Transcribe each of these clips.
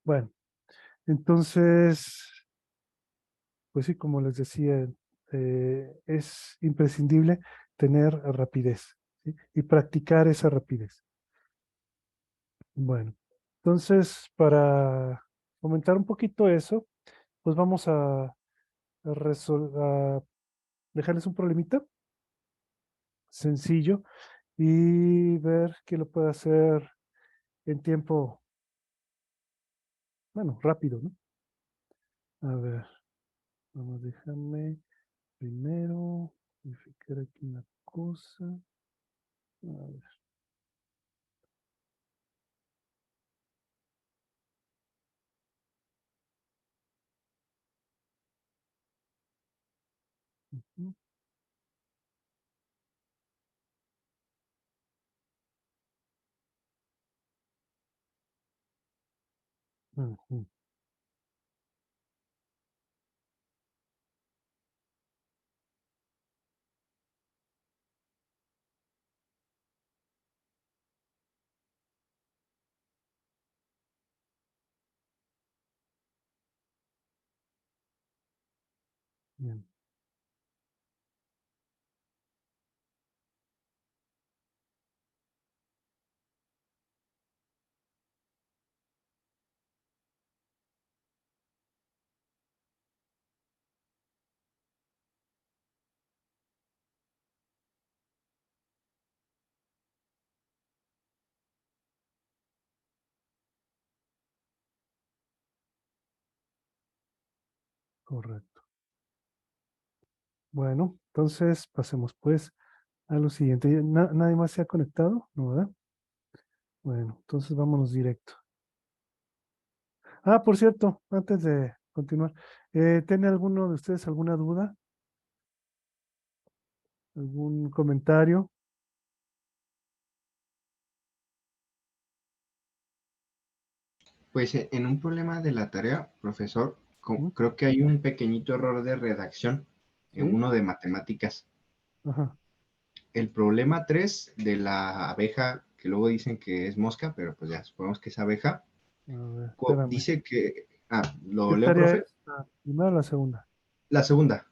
Bueno, entonces, pues sí, como les decía, es imprescindible tener rapidez, ¿sí? Y practicar esa rapidez. Bueno, entonces, para comentar un poquito eso, pues vamos a dejarles un problemita sencillo y ver qué lo puede hacer en tiempo, bueno, rápido, ¿no? A ver, vamos, déjame primero verificar aquí una cosa. A ver, ujú, ujú, bien, correcto. Bueno, entonces pasemos pues a lo siguiente. ¿Nadie más se ha conectado? ¿No, verdad? Bueno, entonces vámonos directo. Ah, por cierto, antes de continuar, ¿tiene alguno de ustedes alguna duda? ¿Algún comentario? Pues en un problema de la tarea, profesor, ¿Mm? creo que hay un pequeñito error de redacción en ¿Sí? uno de matemáticas. Ajá. El problema 3 de la abeja, que luego dicen que es mosca, pero pues ya supongamos que es abeja, A ver, espérame. dice que... Ah, ¿Qué ¿lo leo, tarea profe? es? ¿La primera o la segunda? La segunda.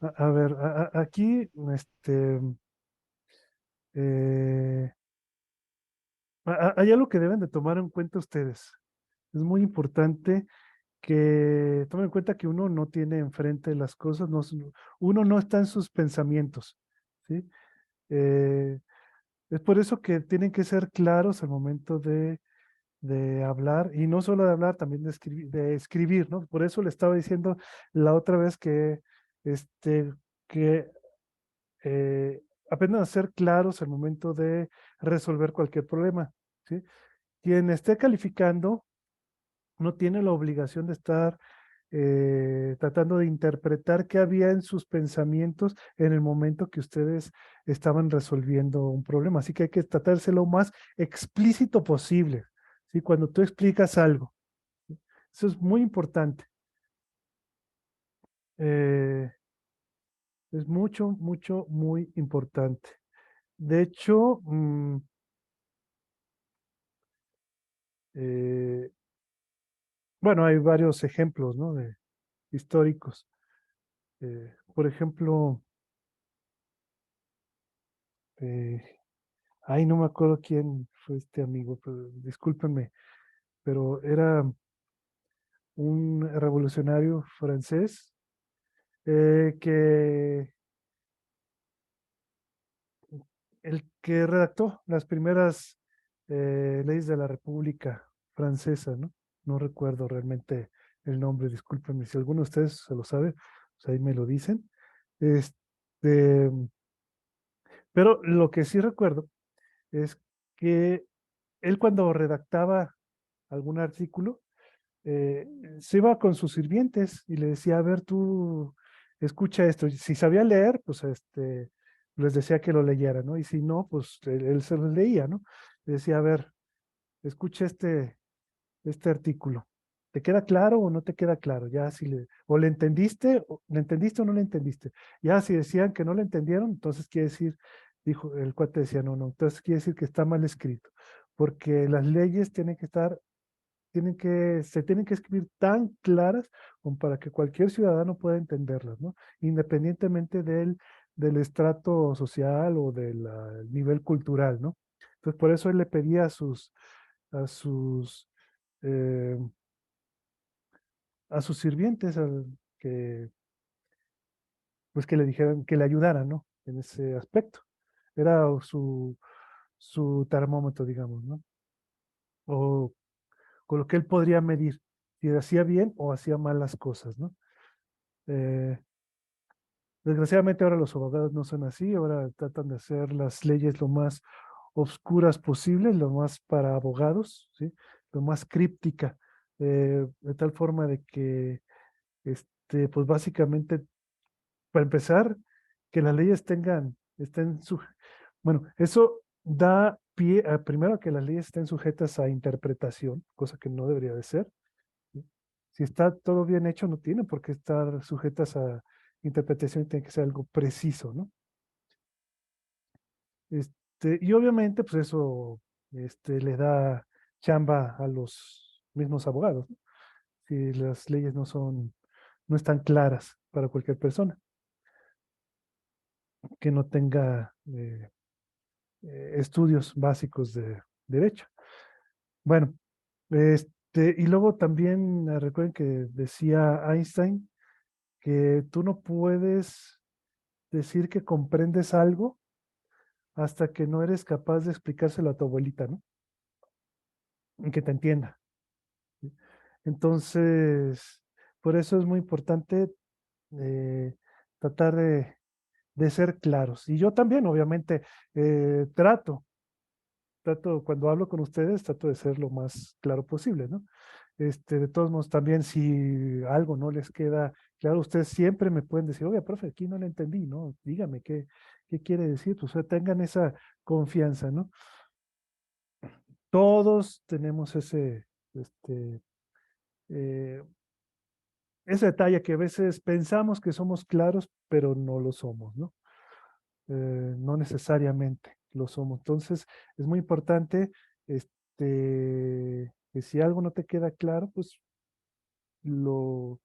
A ver, aquí, eh, hay algo que deben de tomar en cuenta ustedes. Es muy importante que tomen en cuenta que uno no tiene enfrente las cosas, uno no está en sus pensamientos, ¿sí? Eh, es por eso que tienen que ser claros al momento de hablar, y no solo de hablar, también de escribir, ¿no? Por eso le estaba diciendo la otra vez este, que aprendan a ser claros al momento de resolver cualquier problema, ¿sí? Quien esté calificando no tiene la obligación de estar tratando de interpretar qué había en sus pensamientos en el momento que ustedes estaban resolviendo un problema. Así que hay que tratar de ser lo más explícito posible, ¿sí? Cuando tú explicas algo. Eso es muy importante. Eh, es mucho, mucho, muy importante. De hecho, eh, bueno, hay varios ejemplos, ¿no? De históricos. Por ejemplo, eh, ay, no me acuerdo quién fue este amigo, pero discúlpenme, pero era un revolucionario francés que el que redactó las primeras leyes de la República Francesa, ¿no? No recuerdo realmente el nombre, discúlpenme, si alguno de ustedes se lo sabe, pues ahí me lo dicen. Este, pero lo que sí recuerdo es que él cuando redactaba algún artículo, eh, se iba con sus sirvientes y le decía, a ver, tú escucha esto. Y si sabía leer, pues les decía que lo leyera, ¿no? Y si no, pues él se los leía, ¿no? Le decía, a ver, escucha este artículo. ¿Te queda claro o no te queda claro? Ya si o le entendiste o no le entendiste. Ya si decían que no le entendieron, entonces quiere decir, dijo, el cuate decía, no, no, entonces quiere decir que está mal escrito, porque las leyes tienen que estar se tienen que escribir tan claras como para que cualquier ciudadano pueda entenderlas, ¿no? Independientemente del estrato social o del nivel cultural, ¿no? Entonces, por eso él le pedía a sus, eh, a sus sirvientes que, pues que le dijeran, que le ayudaran, ¿no? En ese aspecto. Era su termómetro, digamos, ¿no? O con lo que él podría medir si hacía bien o hacía mal las cosas, ¿no? Eh, Desgraciadamente ahora los abogados no son así, ahora tratan de hacer las leyes lo más obscuras posibles, lo más para abogados, ¿sí? Lo más críptica, de tal forma de que, pues básicamente, para empezar, que las leyes bueno, eso da pie a, primero, a que las leyes estén sujetas a interpretación, cosa que no debería de ser. ¿Sí? Si está todo bien hecho, no tiene por qué estar sujetas a interpretación, tiene que ser algo preciso, ¿no? Y obviamente, pues eso, le da chamba a los mismos abogados, ¿no? Si las leyes no están claras para cualquier persona que no tenga estudios básicos de derecho. Bueno, y luego también recuerden que decía Einstein que tú no puedes decir que comprendes algo hasta que no eres capaz de explicárselo a tu abuelita, ¿no? Y que te entienda. ¿Sí? Entonces, por eso es muy importante eh, tratar de ser claros. Y yo también, obviamente, cuando hablo con ustedes, trato de ser lo más claro posible, ¿no? De todos modos, también si algo no les queda claro, ustedes siempre me pueden decir, oye, profe, aquí no le entendí, ¿no? Dígame qué quiere decir, pues, o sea, tengan esa confianza, ¿no? Todos tenemos eh, ese detalle que a veces pensamos que somos claros, pero no lo somos, ¿no? No necesariamente lo somos. Entonces, es muy importante, que si algo no te queda claro, pues lo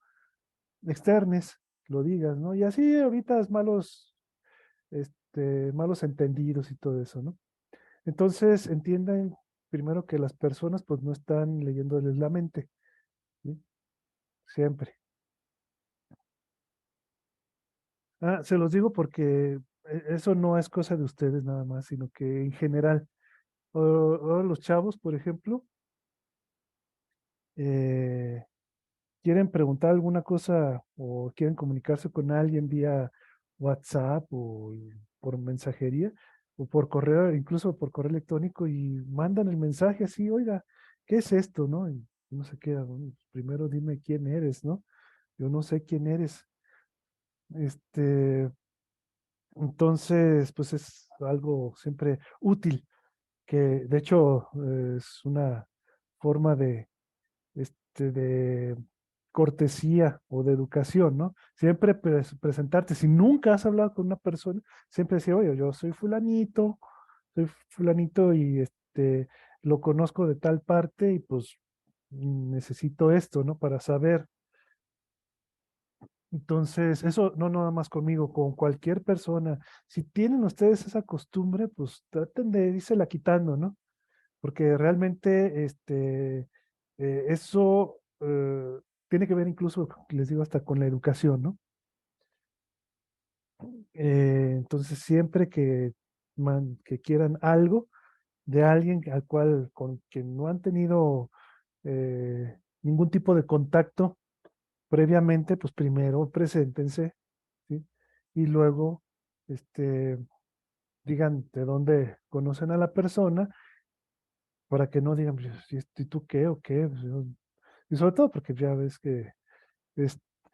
externes, lo digas, ¿no? Y así evitas malos entendidos y todo eso, ¿no? Entonces, entiendan primero que las personas pues no están leyéndoles la mente, ¿sí? Siempre. Se los digo porque eso no es cosa de ustedes nada más, sino que en general, ahora los chavos, por ejemplo, eh, quieren preguntar alguna cosa o quieren comunicarse con alguien vía WhatsApp o por mensajería o por correo, incluso por correo electrónico y mandan el mensaje así, oiga, ¿qué es esto, no? Y uno se queda, "Bueno, primero dime quién eres, ¿no? Yo no sé quién eres. Este, entonces, pues es algo siempre útil, que de hecho es una forma de cortesía o de educación, ¿no? Siempre presentarte, si nunca has hablado con una persona, siempre decir, oye, yo soy fulanito y lo conozco de tal parte y pues necesito esto, ¿no? Para saber. Entonces, eso no nada más conmigo, con cualquier persona. Si tienen ustedes esa costumbre, pues traten de la quitando, ¿no? Porque realmente eso tiene que ver incluso, les digo, hasta con la educación, ¿no? Entonces, siempre que quieran algo de alguien con quien no han tenido ningún tipo de contacto previamente, pues primero preséntense, ¿sí? Y luego, este, digan de dónde conocen a la persona para que no digan, pues, ¿y tú qué o qué? Pues, y sobre todo porque ya ves que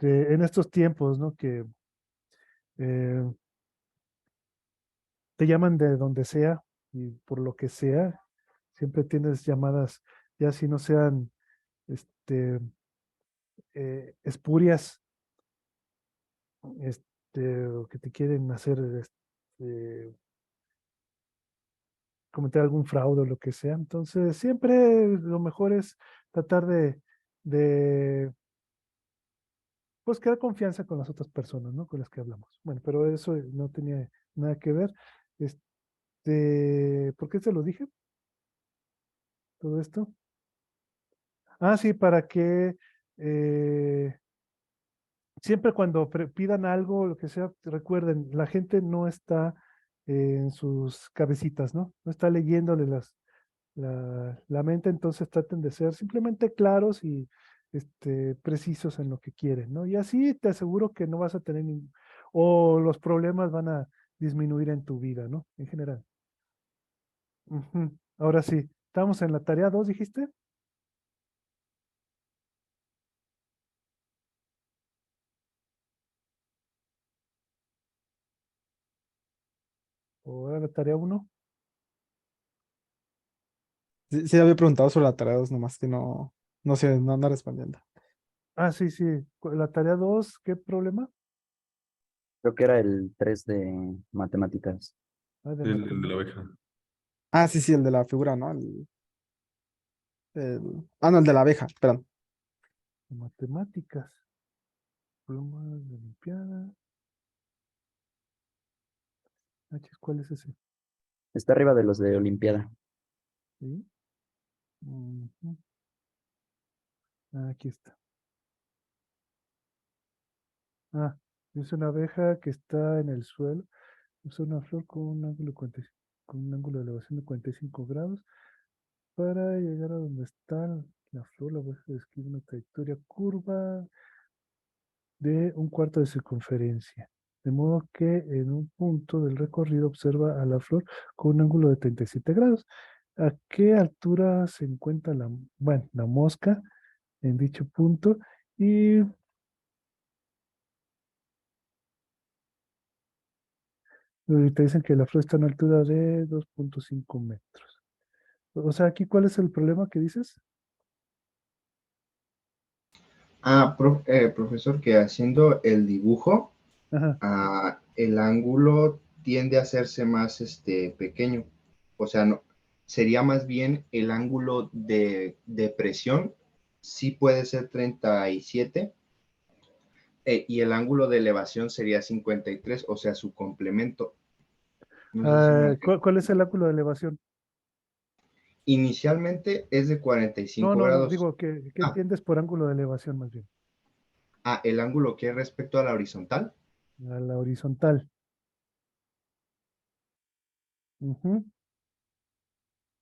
en estos tiempos, ¿no? Que eh, te llaman de donde sea y por lo que sea, siempre tienes llamadas, ya si no sean espurias, o que te quieren hacer cometer algún fraude o lo que sea. Entonces, siempre lo mejor es tratar de pues, crear confianza con las otras personas, ¿no? Con las que hablamos. Bueno, pero eso no tenía nada que ver. ¿Por qué se lo dije? Todo esto. Ah, sí, para que eh, siempre cuando pidan algo, lo que sea, recuerden, la gente no está en sus cabecitas, ¿no? No está leyéndole la mente, entonces traten de ser simplemente claros y precisos en lo que quieren, ¿no? Y así te aseguro que no vas a tener o los problemas van a disminuir en tu vida, ¿no? En general. Ujú. Ahora sí, estamos en la tarea 2, dijiste. O era la tarea 1. Sí, sí había preguntado sobre la tarea 2, nomás que no sé, no anda respondiendo. Ah, sí, sí. La tarea 2, ¿qué problema? Creo que era el 3 de matemáticas. Ah, de El de la abeja. Ah, sí, sí, el de la figura, ¿no? No, el de la abeja, perdón. matemáticas. Problemas de Olimpiada. Ah, chis, ¿cuál es ese? Está arriba de los de Olimpiada. Sí. Ujú. Ah, aquí está. Ah, es una abeja que está en el suelo. Es una flor con un ángulo de elevación de 45 grados. Para llegar a donde está la flor, la abeja describe una trayectoria curva de un cuarto de circunferencia. De modo que en un punto del recorrido observa a la flor con un ángulo de 37 grados. ¿A qué altura se encuentra bueno, la mosca en dicho punto? Y te dicen que la flor está a una altura de 2,5 metros. O sea, aquí, ¿cuál es el problema que dices? Profesor, que haciendo el dibujo, Ajá. el ángulo tiende a hacerse más pequeño. O sea, no, sería más bien el ángulo de presión, sí puede ser 37, y el ángulo de elevación sería 53, o sea, su complemento. No sé si me alcanza. ¿Cuál es el ángulo de elevación? Inicialmente es de No, 45 no, no, grados. digo, ¿qué Ah, entiendes por ángulo de elevación más bien? el ángulo que es respecto a la horizontal. A la horizontal. Ujú.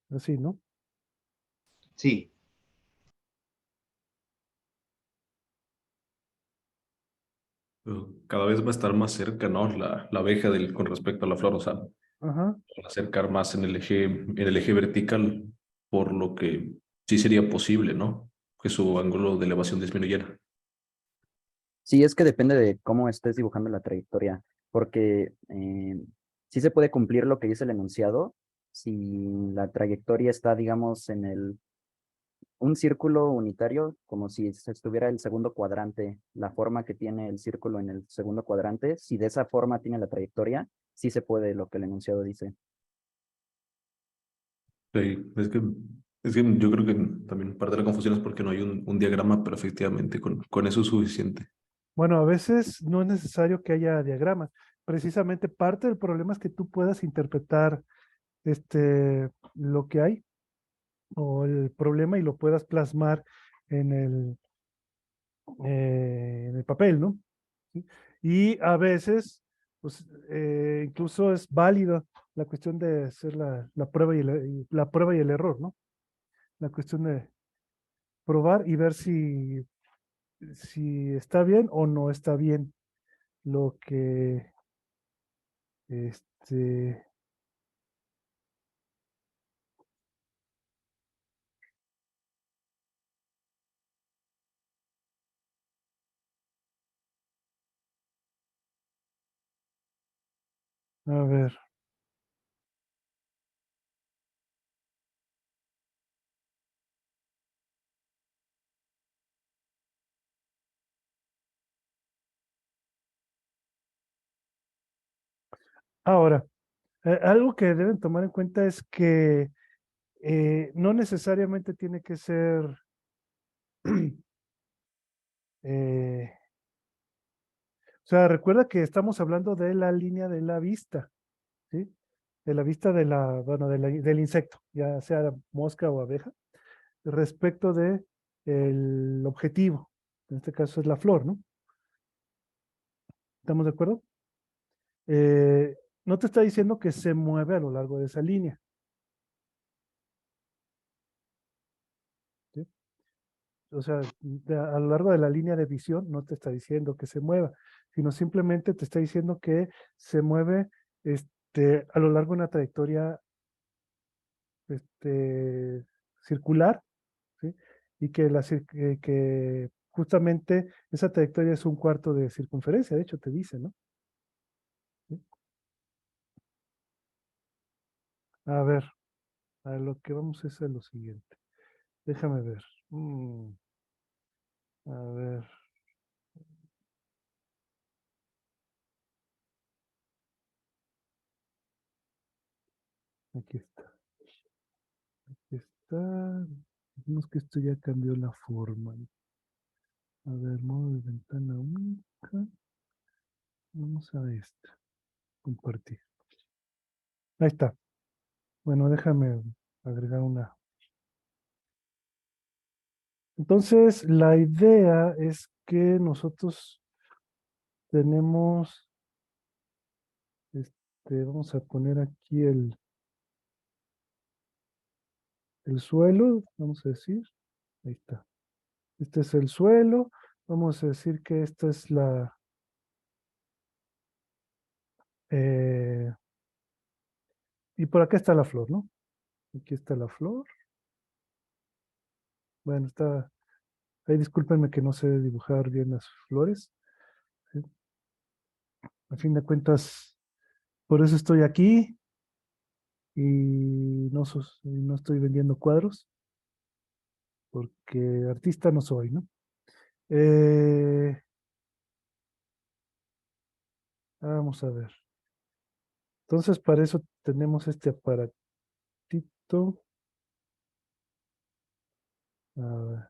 Así, ¿no? Sí, Pero cada vez va a estar más cerca, ¿no? La abeja con respecto a la flor, o sea, va Ajá. a acercar más en el eje vertical, por lo que sí sería posible, ¿no? Que su ángulo de elevación disminuyera. Sí, es que depende de cómo estés dibujando la trayectoria, porque sí se puede cumplir lo que dice el enunciado si la trayectoria está, digamos, en un círculo unitario, como si se estuviera el segundo cuadrante, la forma que tiene el círculo en el segundo cuadrante, si de esa forma tiene la trayectoria, sí se puede lo que el enunciado dice. Sí, es que yo creo que también parte de la confusión es porque no hay un diagrama, pero efectivamente con eso es suficiente. Bueno, a veces no es necesario que haya diagramas. Precisamente parte del problema es que tú puedas interpretar lo que hay o el problema y lo puedas plasmar en en el papel, ¿no? ¿Sí? Y a veces, pues, incluso es válido la cuestión de hacer la prueba la prueba y el error, ¿no? La cuestión de probar y ver si está bien o no está bien lo que, este, a ver, ahora, Algo que deben tomar en cuenta es que no necesariamente tiene que ser eh, o sea, recuerda que estamos hablando de la línea de la vista, ¿sí? De la vista de bueno, del insecto, ya sea mosca o abeja, respecto de el objetivo. En este caso es la flor, ¿no? ¿Estamos de acuerdo? No te está diciendo que se mueve a lo largo de esa línea, ¿sí? O sea, a lo largo de la línea de visión no te está diciendo que se mueva, sino simplemente te está diciendo que se mueve a lo largo de una trayectoria circular, ¿sí? Y que justamente esa trayectoria es un cuarto de circunferencia, de hecho te dice, ¿no? ¿Sí? A ver, a lo que vamos es a lo siguiente. Déjame ver. A ver, aquí está. Aquí está. Vemos que esto ya cambió la forma. A ver, modo de ventana única. Vamos a esto. Compartir. Ahí está. Bueno, déjame agregar una. Entonces, la idea es que nosotros tenemos, vamos a poner aquí el suelo, vamos a decir, ahí está. Este es el suelo, vamos a decir que esta es eh, y por acá está la flor, ¿no? Aquí está la flor. Bueno, ahí discúlpenme que no sé dibujar bien las flores, ¿sí? A fin de cuentas, por eso estoy aquí y y no estoy vendiendo cuadros, porque artista no soy, ¿no? Eh, Vamos a ver. Entonces, para eso tenemos este aparatito. A ver.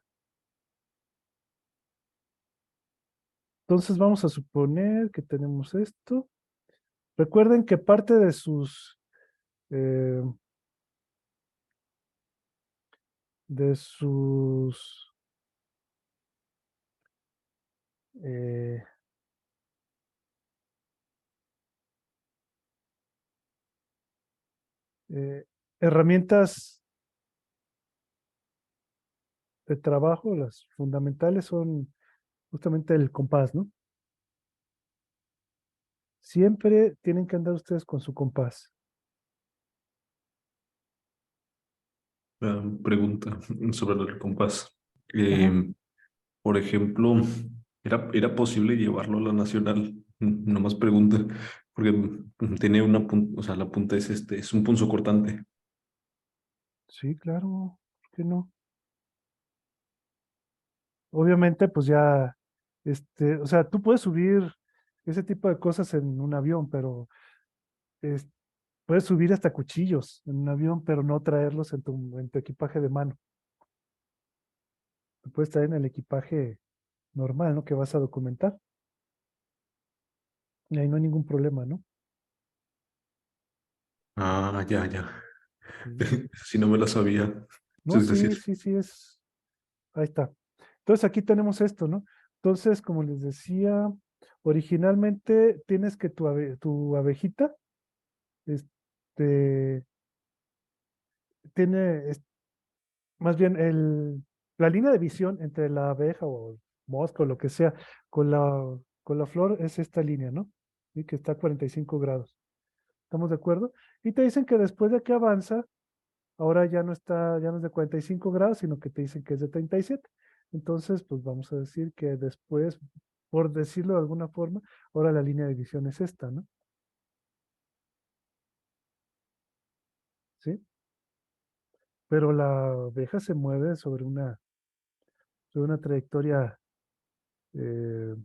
Entonces, vamos a suponer que tenemos esto. Recuerden que parte eh, de sus eh, herramientas de trabajo, las fundamentales son justamente el compás, ¿no? Siempre tienen que andar ustedes con su compás. Pregunta sobre el compás. Ajá. Por ejemplo, ¿era posible llevarlo a la nacional? Nomás pregunta, porque tiene una punta, o sea, la punta es un punzo cortante. Sí, claro. ¿Por qué no? Obviamente, pues ya, o sea, tú puedes subir ese tipo de cosas en un avión, pero es- puedes subir hasta cuchillos en un avión, pero no traerlos en tu equipaje de mano. Lo puedes traer en el equipaje normal, ¿no? Que vas a documentar. Y ahí no hay ningún problema, ¿no? Ah, ya, ya. Sí. Si no me la sabía. No, Es decir, sí, sí, sí, ahí está. Entonces aquí tenemos esto, ¿no? Entonces, como les decía, originalmente tienes que tu abejita, este, tiene, más bien la línea de visión entre la abeja o mosca o lo que sea con la flor es esta línea, ¿no? Y que está a 45 grados. ¿Estamos de acuerdo? Y te dicen que después de que avanza, ahora ya no es de 45 grados, sino que te dicen que es de 37. Entonces, pues vamos a decir que después, por decirlo de alguna forma, ahora la línea de visión es esta, ¿no? ¿Sí? Pero la abeja se mueve sobre una trayectoria eh,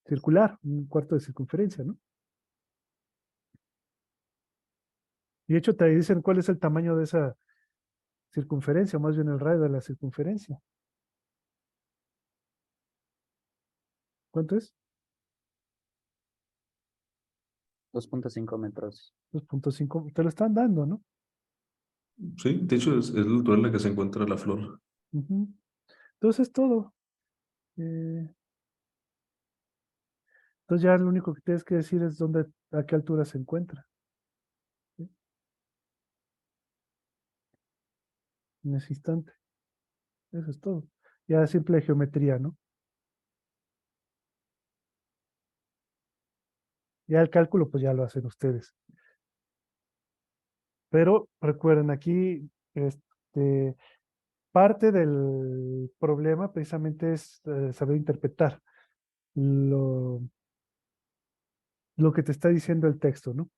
circular, un cuarto de circunferencia, ¿no? Y de hecho te dicen cuál es el tamaño de esa circunferencia, o más bien el radio de la circunferencia. ¿Cuánto es? 2.5 metros. 2.5. Te lo están dando, ¿no? Sí, de hecho es la altura en la que se encuentra la flor. Ujú. Entonces todo. Eh, entonces ya lo único que tienes que decir es dónde, a qué altura se encuentra. ¿Sí? En ese instante. Eso es todo. Ya simple geometría, ¿no? Ya el cálculo, pues ya lo hacen ustedes. Pero recuerden, aquí, parte del problema precisamente es saber interpretar lo, lo que te está diciendo el texto, ¿no?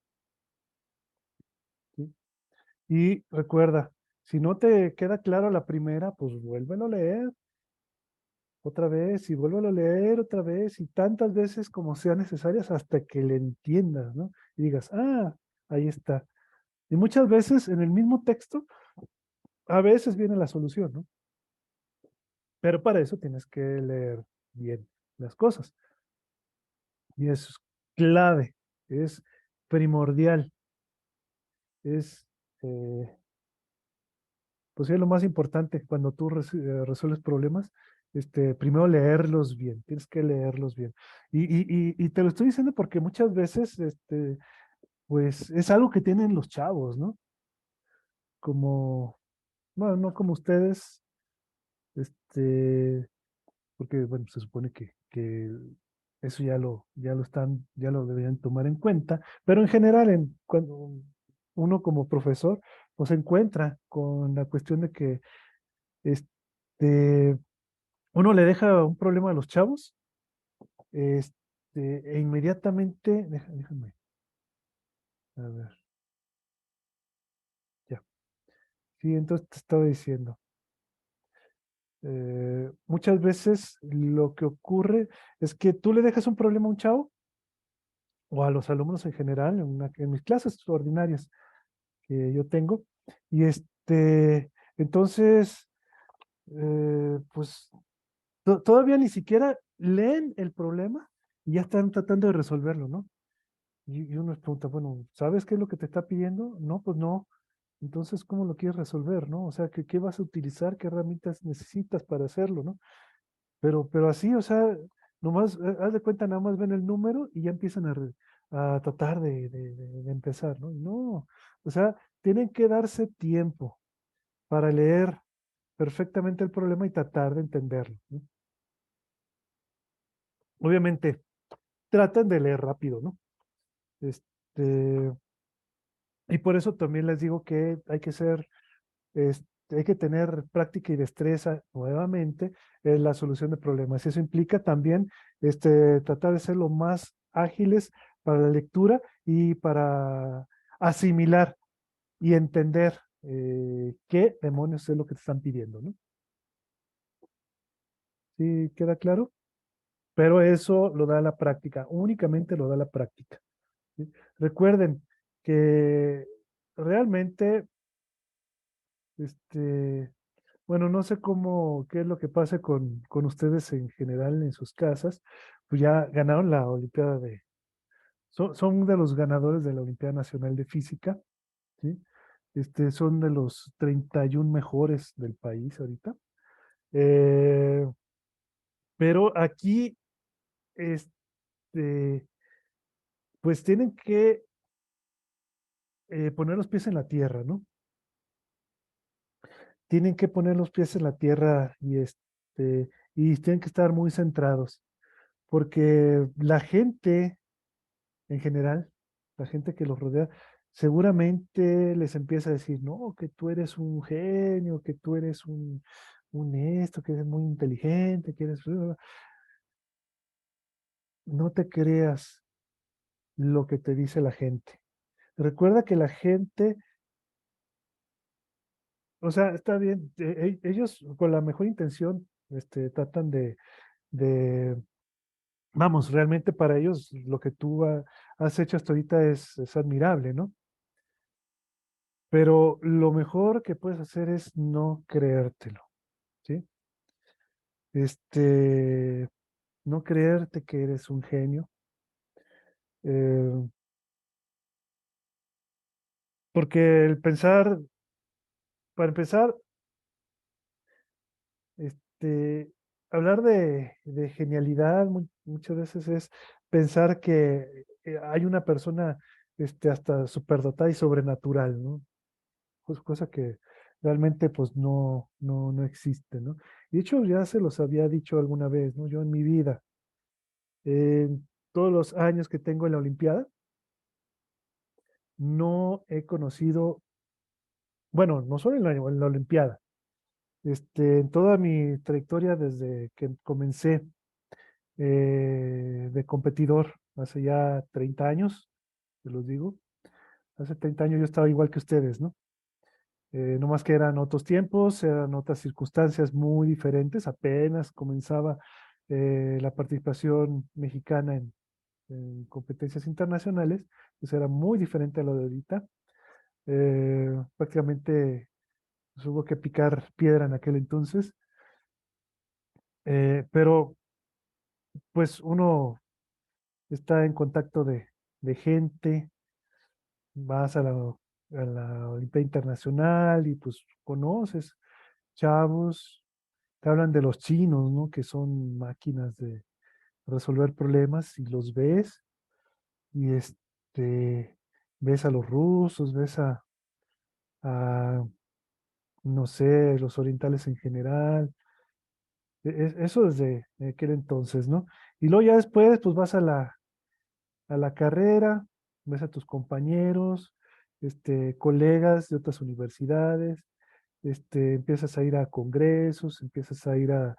¿Sí? Y recuerda, si no te queda claro la primera, pues vuélvelo a leer otra vez y vuélvelo a leer otra vez y tantas veces como sean necesarias hasta que le entiendas, ¿no? Y digas, ah, ahí está. Y muchas veces en el mismo texto, a veces viene la solución, ¿no? Pero para eso tienes que leer bien las cosas. Y eso es clave, es primordial, es, pues es lo más importante cuando tú resuelves problemas. Primero leerlos bien, tienes que leerlos bien. Y te lo estoy diciendo porque muchas veces, pues es algo que tienen los chavos, ¿no? Como, bueno, no como ustedes, este, porque, bueno, se supone que eso ya lo deberían tomar en cuenta, pero en general, cuando uno como profesor, pues se encuentra con la cuestión de que este, uno le deja un problema a los chavos, e inmediatamente, déjame, a ver, ya, sí, entonces te estaba diciendo, muchas veces lo que ocurre es que tú le dejas un problema a un chavo, o a los alumnos en general, en mis clases ordinarias que yo tengo. Y entonces, pues todavía ni siquiera leen el problema y ya están tratando de resolverlo, ¿no? Y uno se pregunta, bueno, ¿sabes qué es lo que te está pidiendo? No, pues no. Entonces, ¿cómo lo quieres resolver, no? O sea, ¿qué vas a utilizar? ¿Qué herramientas necesitas para hacerlo, no? Pero así, o sea, nomás, haz de cuenta, nada más ven el número y ya empiezan a tratar de empezar, ¿no? No, o sea, tienen que darse tiempo para leer perfectamente el problema y tratar de entenderlo, ¿no? Obviamente, tratan de leer rápido, ¿no? Este, y por eso también les digo que hay que ser, hay que tener práctica y destreza nuevamente en la solución de problemas. Eso implica también tratar de ser lo más ágiles para la lectura y para asimilar y entender qué demonios es lo que te están pidiendo, ¿no? ¿Sí queda claro? Pero eso lo da la práctica, únicamente lo da la práctica. ¿Sí? Recuerden que realmente, este, bueno, no sé qué es lo que pasa con ustedes en general en sus casas, pues ya ganaron la Olimpiada son de los ganadores de la Olimpiada Nacional de Física, ¿sí? Son de los 31 mejores del país ahorita. Eh, pero aquí, este, pues tienen que poner los pies en la tierra, ¿no? Tienen que poner los pies en la tierra y tienen que estar muy centrados, porque la gente en general, la gente que los rodea, seguramente les empieza a decir, no, que tú eres un genio, que tú eres un esto, que eres muy inteligente, que eres... No te creas lo que te dice la gente. Recuerda que la gente, o sea, está bien, ellos con la mejor intención, tratan de, vamos, realmente para ellos lo que tú has hecho hasta ahorita es admirable, ¿no? Pero lo mejor que puedes hacer es no creértelo, ¿sí? Este, no creerte que eres un genio, eh, porque el pensar, para empezar, este, hablar de genialidad muchas veces es pensar que hay una persona hasta superdotada y sobrenatural, ¿no? Cosa que realmente pues no existe, ¿no? Y de hecho ya se los había dicho alguna vez, ¿no? Yo en mi vida, en todos los años que tengo en la Olimpiada, no he conocido, bueno, no solo en la Olimpiada, en toda mi trayectoria desde que comencé de competidor, hace ya 30 años, te los digo, hace 30 años yo estaba igual que ustedes, ¿no? No más que eran otros tiempos, eran otras circunstancias muy diferentes, apenas comenzaba la participación mexicana en competencias internacionales, pues era muy diferente a lo de ahorita. Prácticamente pues, hubo que picar piedra en aquel entonces, pero pues uno está en contacto de gente, vas a la Olimpiada Internacional y pues conoces chavos, te hablan de los chinos, ¿no? Que son máquinas de resolver problemas y los ves y ves a los rusos, ves a, no sé, los orientales en general. Eso desde aquel entonces, ¿no? Y luego ya después, pues vas a la carrera, ves a tus compañeros, colegas de otras universidades, empiezas a ir a congresos, empiezas a ir a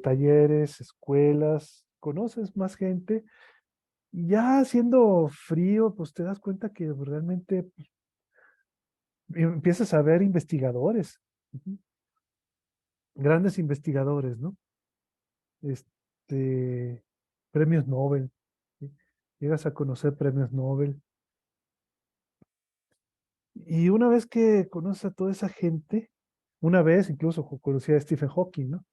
talleres, escuelas, conoces más gente y ya siendo frío, pues te das cuenta que realmente pues, empiezas a ver investigadores, ujú, grandes investigadores, ¿no? Este, premios Nobel, ¿sí? Llegas a conocer premios Nobel. Y una vez que conoces a toda esa gente, una vez incluso conocí a Stephen Hawking, ¿no?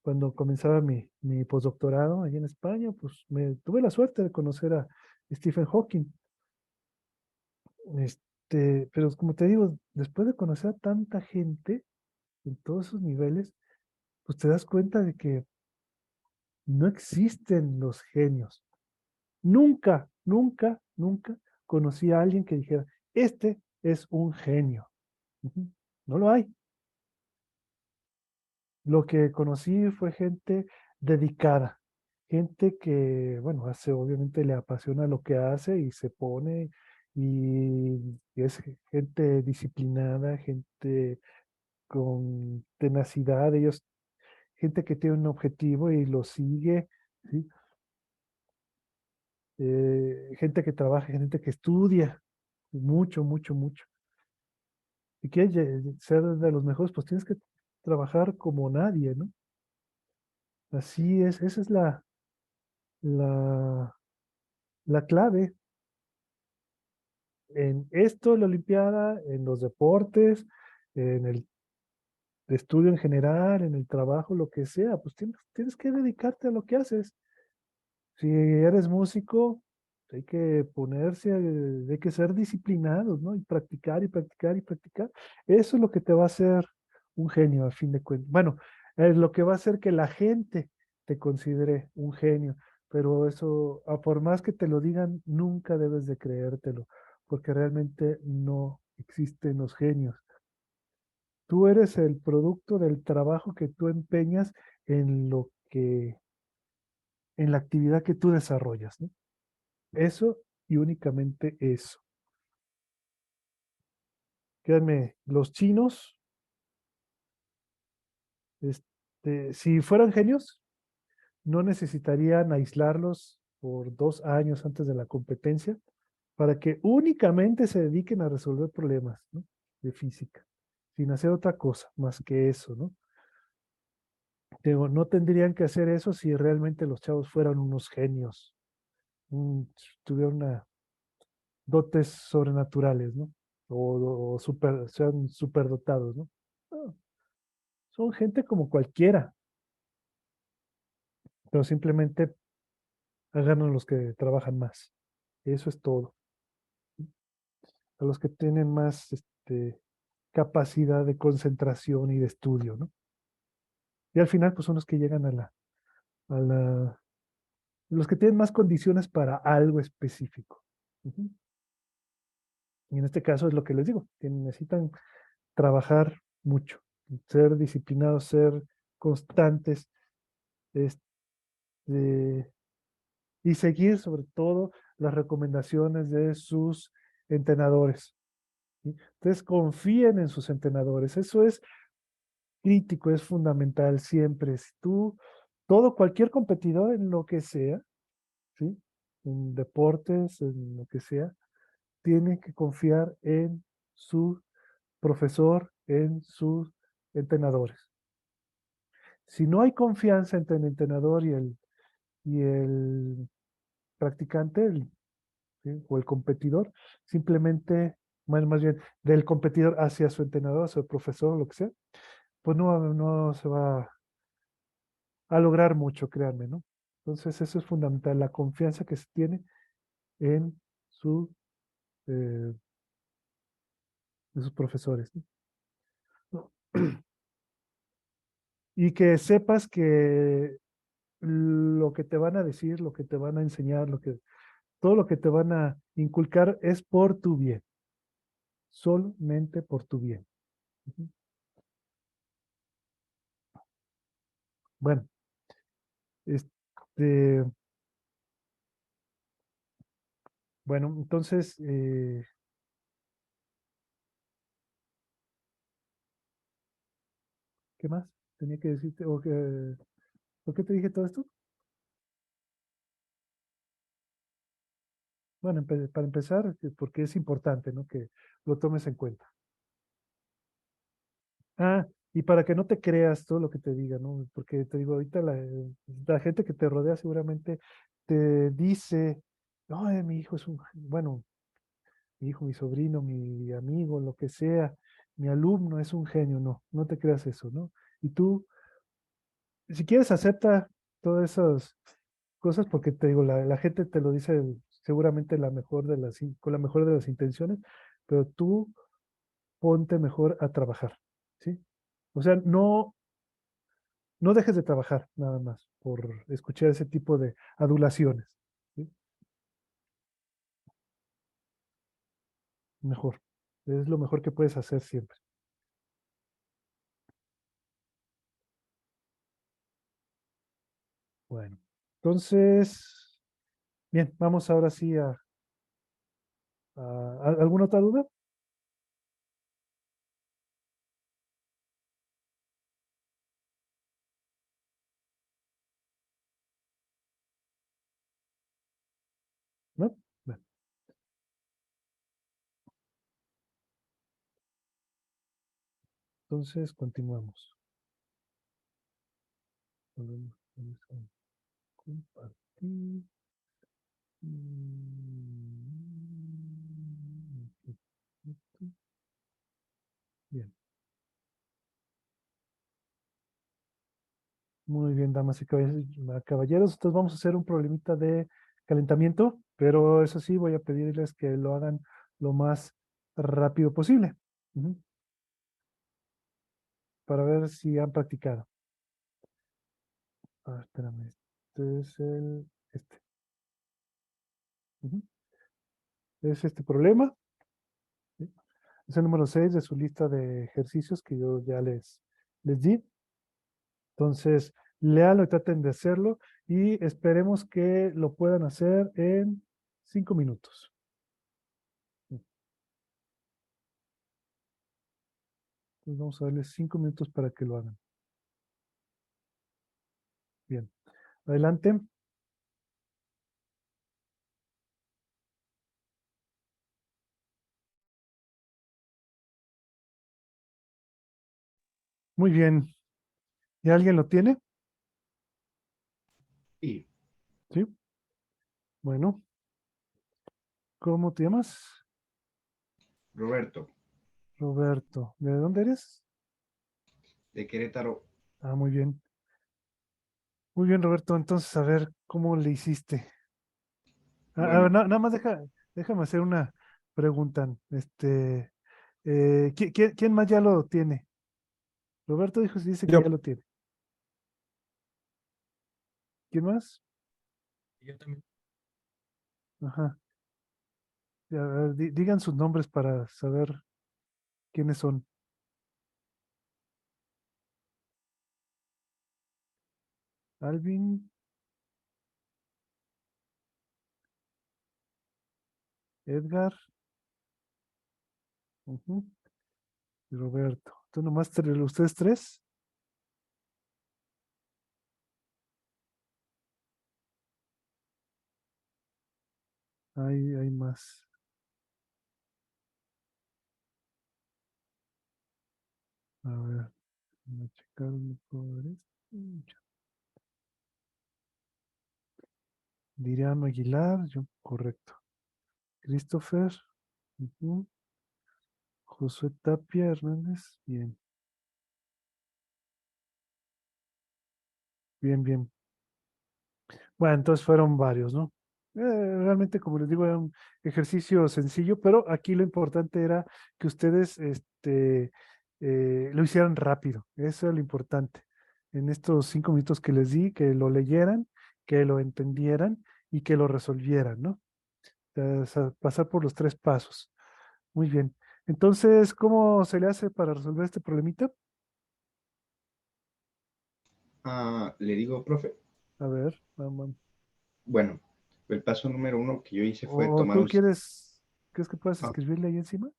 Cuando comenzaba mi postdoctorado allí en España, pues tuve la suerte de conocer a Stephen Hawking. Pero como te digo, después de conocer a tanta gente en todos esos niveles, pues te das cuenta de que no existen los genios. Nunca, nunca, nunca conocí a alguien que dijera, este es un genio. Ujú. No lo hay. Lo que conocí fue gente dedicada, gente que, bueno, obviamente le apasiona lo que hace y se pone y es gente disciplinada, gente con tenacidad, ellos, gente que tiene un objetivo y lo sigue, ¿sí? Gente que trabaja, gente que estudia mucho, mucho, mucho. Si quieres ser de los mejores, pues tienes que trabajar como nadie, ¿no? Así es, esa es la, la clave en esto, la Olimpiada, en los deportes, en el estudio en general, en el trabajo, lo que sea, pues tienes que dedicarte a lo que haces. Si eres músico, hay que ponerse, hay que ser disciplinados, ¿no? Y practicar y practicar y practicar. Eso es lo que te va a hacer un genio, a fin de cuentas. Bueno, es lo que va a hacer que la gente te considere un genio, pero eso, por más que te lo digan, nunca debes de creértelo, porque realmente no existen los genios. Tú eres el producto del trabajo que tú empeñas en en la actividad que tú desarrollas, ¿no? Eso y únicamente eso. Créanme, los chinos, si fueran genios, no necesitarían aislarlos por 2 años antes de la competencia para que únicamente se dediquen a resolver problemas, ¿no? De física, sin hacer otra cosa más que eso, ¿no? Digo, no tendrían que hacer eso si realmente los chavos fueran unos genios, tuvieran dotes sobrenaturales, ¿no? O sean superdotados, ¿no? No, son gente como cualquiera, pero simplemente agarran a los que trabajan más. Eso es todo. A los que tienen más capacidad de concentración y de estudio, ¿no? Y al final, pues son los que llegan a la, los que tienen más condiciones para algo específico. Ujú. Y en este caso es lo que les digo, que necesitan trabajar mucho, ser disciplinados, ser constantes, este, y seguir sobre todo las recomendaciones de sus entrenadores. ¿Sí? Entonces confíen en sus entrenadores. Eso es crítico, es fundamental siempre. Si tú, cualquier competidor en lo que sea, ¿sí? En deportes, en lo que sea, tiene que confiar en su profesor, en sus entrenadores. Si no hay confianza entre el entrenador y el practicante, ¿sí? O el competidor, simplemente, más bien, del competidor hacia su entrenador, su profesor, lo que sea, pues no se va a lograr mucho, créanme, ¿no? Entonces, eso es fundamental, la confianza que se tiene en su, eh, de sus profesores, ¿no? Y que sepas que lo que te van a decir, lo que te van a enseñar, todo lo que te van a inculcar es por tu bien, solamente por tu bien. Ujú. Bueno, este, bueno, entonces, ¿qué más tenía que decirte? ¿Por qué te dije todo esto? Bueno, para empezar, porque es importante, ¿no? Que lo tomes en cuenta. Ah, y para que no te creas todo lo que te diga, ¿no? Porque te digo, ahorita la gente que te rodea seguramente te dice, no, mi hijo es bueno, mi hijo, mi sobrino, mi amigo, lo que sea, mi alumno es un genio. No, no te creas eso, ¿no? Y tú, si quieres, acepta todas esas cosas porque te digo, la gente te lo dice seguramente con la mejor de las intenciones, pero tú ponte mejor a trabajar, ¿sí? O sea, no dejes de trabajar nada más por escuchar ese tipo de adulaciones, ¿sí? Mejor. Es lo mejor que puedes hacer siempre. Bueno, entonces, bien, vamos ahora sí ¿alguna otra duda? ¿No? Bueno, entonces continuamos. Vamos a compartir. Bien, muy bien, damas y caballeros. Entonces vamos a hacer un problemita de calentamiento, pero eso sí, voy a pedirles que lo hagan lo más rápido posible. Ujú, para ver si han practicado. Espérame, este es este. Ujú, es este problema. ¿Sí? Es el número 6 de su lista de ejercicios que yo ya les di. Entonces, léalo y traten de hacerlo y esperemos que lo puedan hacer en 5 minutos. Entonces, vamos a darles 5 minutos para que lo hagan. Bien, adelante. Muy bien. ¿Y alguien lo tiene? Y Sí. Bueno, ¿Cómo te llamas? Roberto, Roberto. ¿De dónde eres? de Querétaro. Ah, muy bien. Muy bien, Roberto. Entonces, a ver, ¿cómo le hiciste? A ver, Bueno, nada más déjame hacer una pregunta. ¿Quién más ya lo tiene? Roberto dice que Yo, ya lo tiene. ¿Quién más? yo también. Ajá. A ver, digan sus nombres para saber quiénes son. Alvin, Edgar, ujú, y Roberto. Entonces, nomás ustedes tres. Hay más. A ver, voy a checar por esto. Diriano Aguilar, yo, correcto. Christopher, ujú, Josué Tapia Hernández, bien, bien, bien. Bueno, entonces fueron varios, ¿no? Realmente, como les digo, era un ejercicio sencillo, pero aquí lo importante era que ustedes lo hicieran rápido. Eso es lo importante. En estos 5 minutos que les di, que lo leyeran, que lo entendieran y que lo resolvieran, ¿no? O sea, pasar por los 3 pasos. Muy bien. Entonces, ¿cómo se le hace para resolver este problemita? le digo, profe, A ver, vamos. bueno, el paso número 1 que yo hice fue ¿O tomar tú un... crees que puedes Ah, escribirle ahí encima?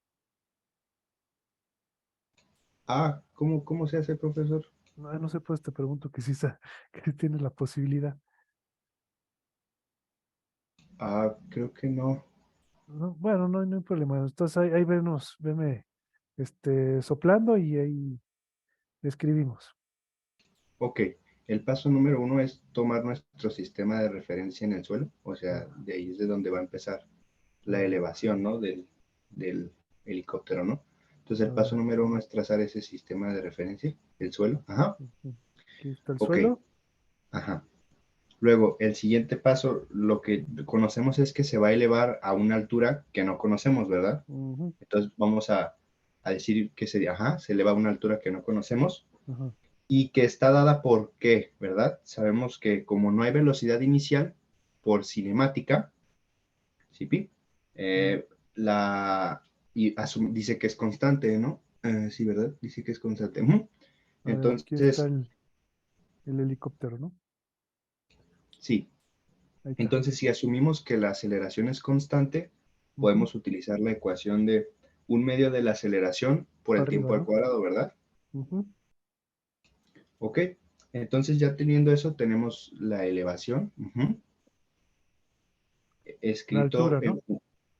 ¿cómo se hace, profesor? No, no sé, pues te pregunto que sí, que tienes la posibilidad. Creo que no. No, bueno, no hay problema. Entonces ahí veme soplando y ahí escribimos. Ok, el paso número 1 es tomar nuestro sistema de referencia en el suelo, o sea, Ah, de ahí es de donde va a empezar la ah, elevación, ¿no? Del helicóptero, ¿no? Entonces a el paso ver, número 1 es trazar ese sistema de referencia, el suelo. Ajá, ujú. Aquí está el ok, suelo. ajá. Luego, el siguiente paso, lo que conocemos es que se va a elevar a una altura que no conocemos, ¿verdad? Ujú, Entonces vamos a decir que se eleva a una altura que no conocemos ajá, y que está dada por qué, ¿verdad? Sabemos que como no hay velocidad inicial por cinemática, ¿sí? mm. Eh, dice que es constante, ¿no? Sí, ¿verdad? Dice que es constante. Ujú. A ver, aquí está Entonces, el helicóptero, ¿no? sí. Ahí está. Entonces, si asumimos que la aceleración es constante, Ujú, podemos utilizar la ecuación de un medio de la aceleración por el arriba, tiempo al ¿no? cuadrado, ¿verdad? Ujú. Ok. Entonces, ya teniendo eso, tenemos la elevación. Ujú. La Escrito altura, ¿no?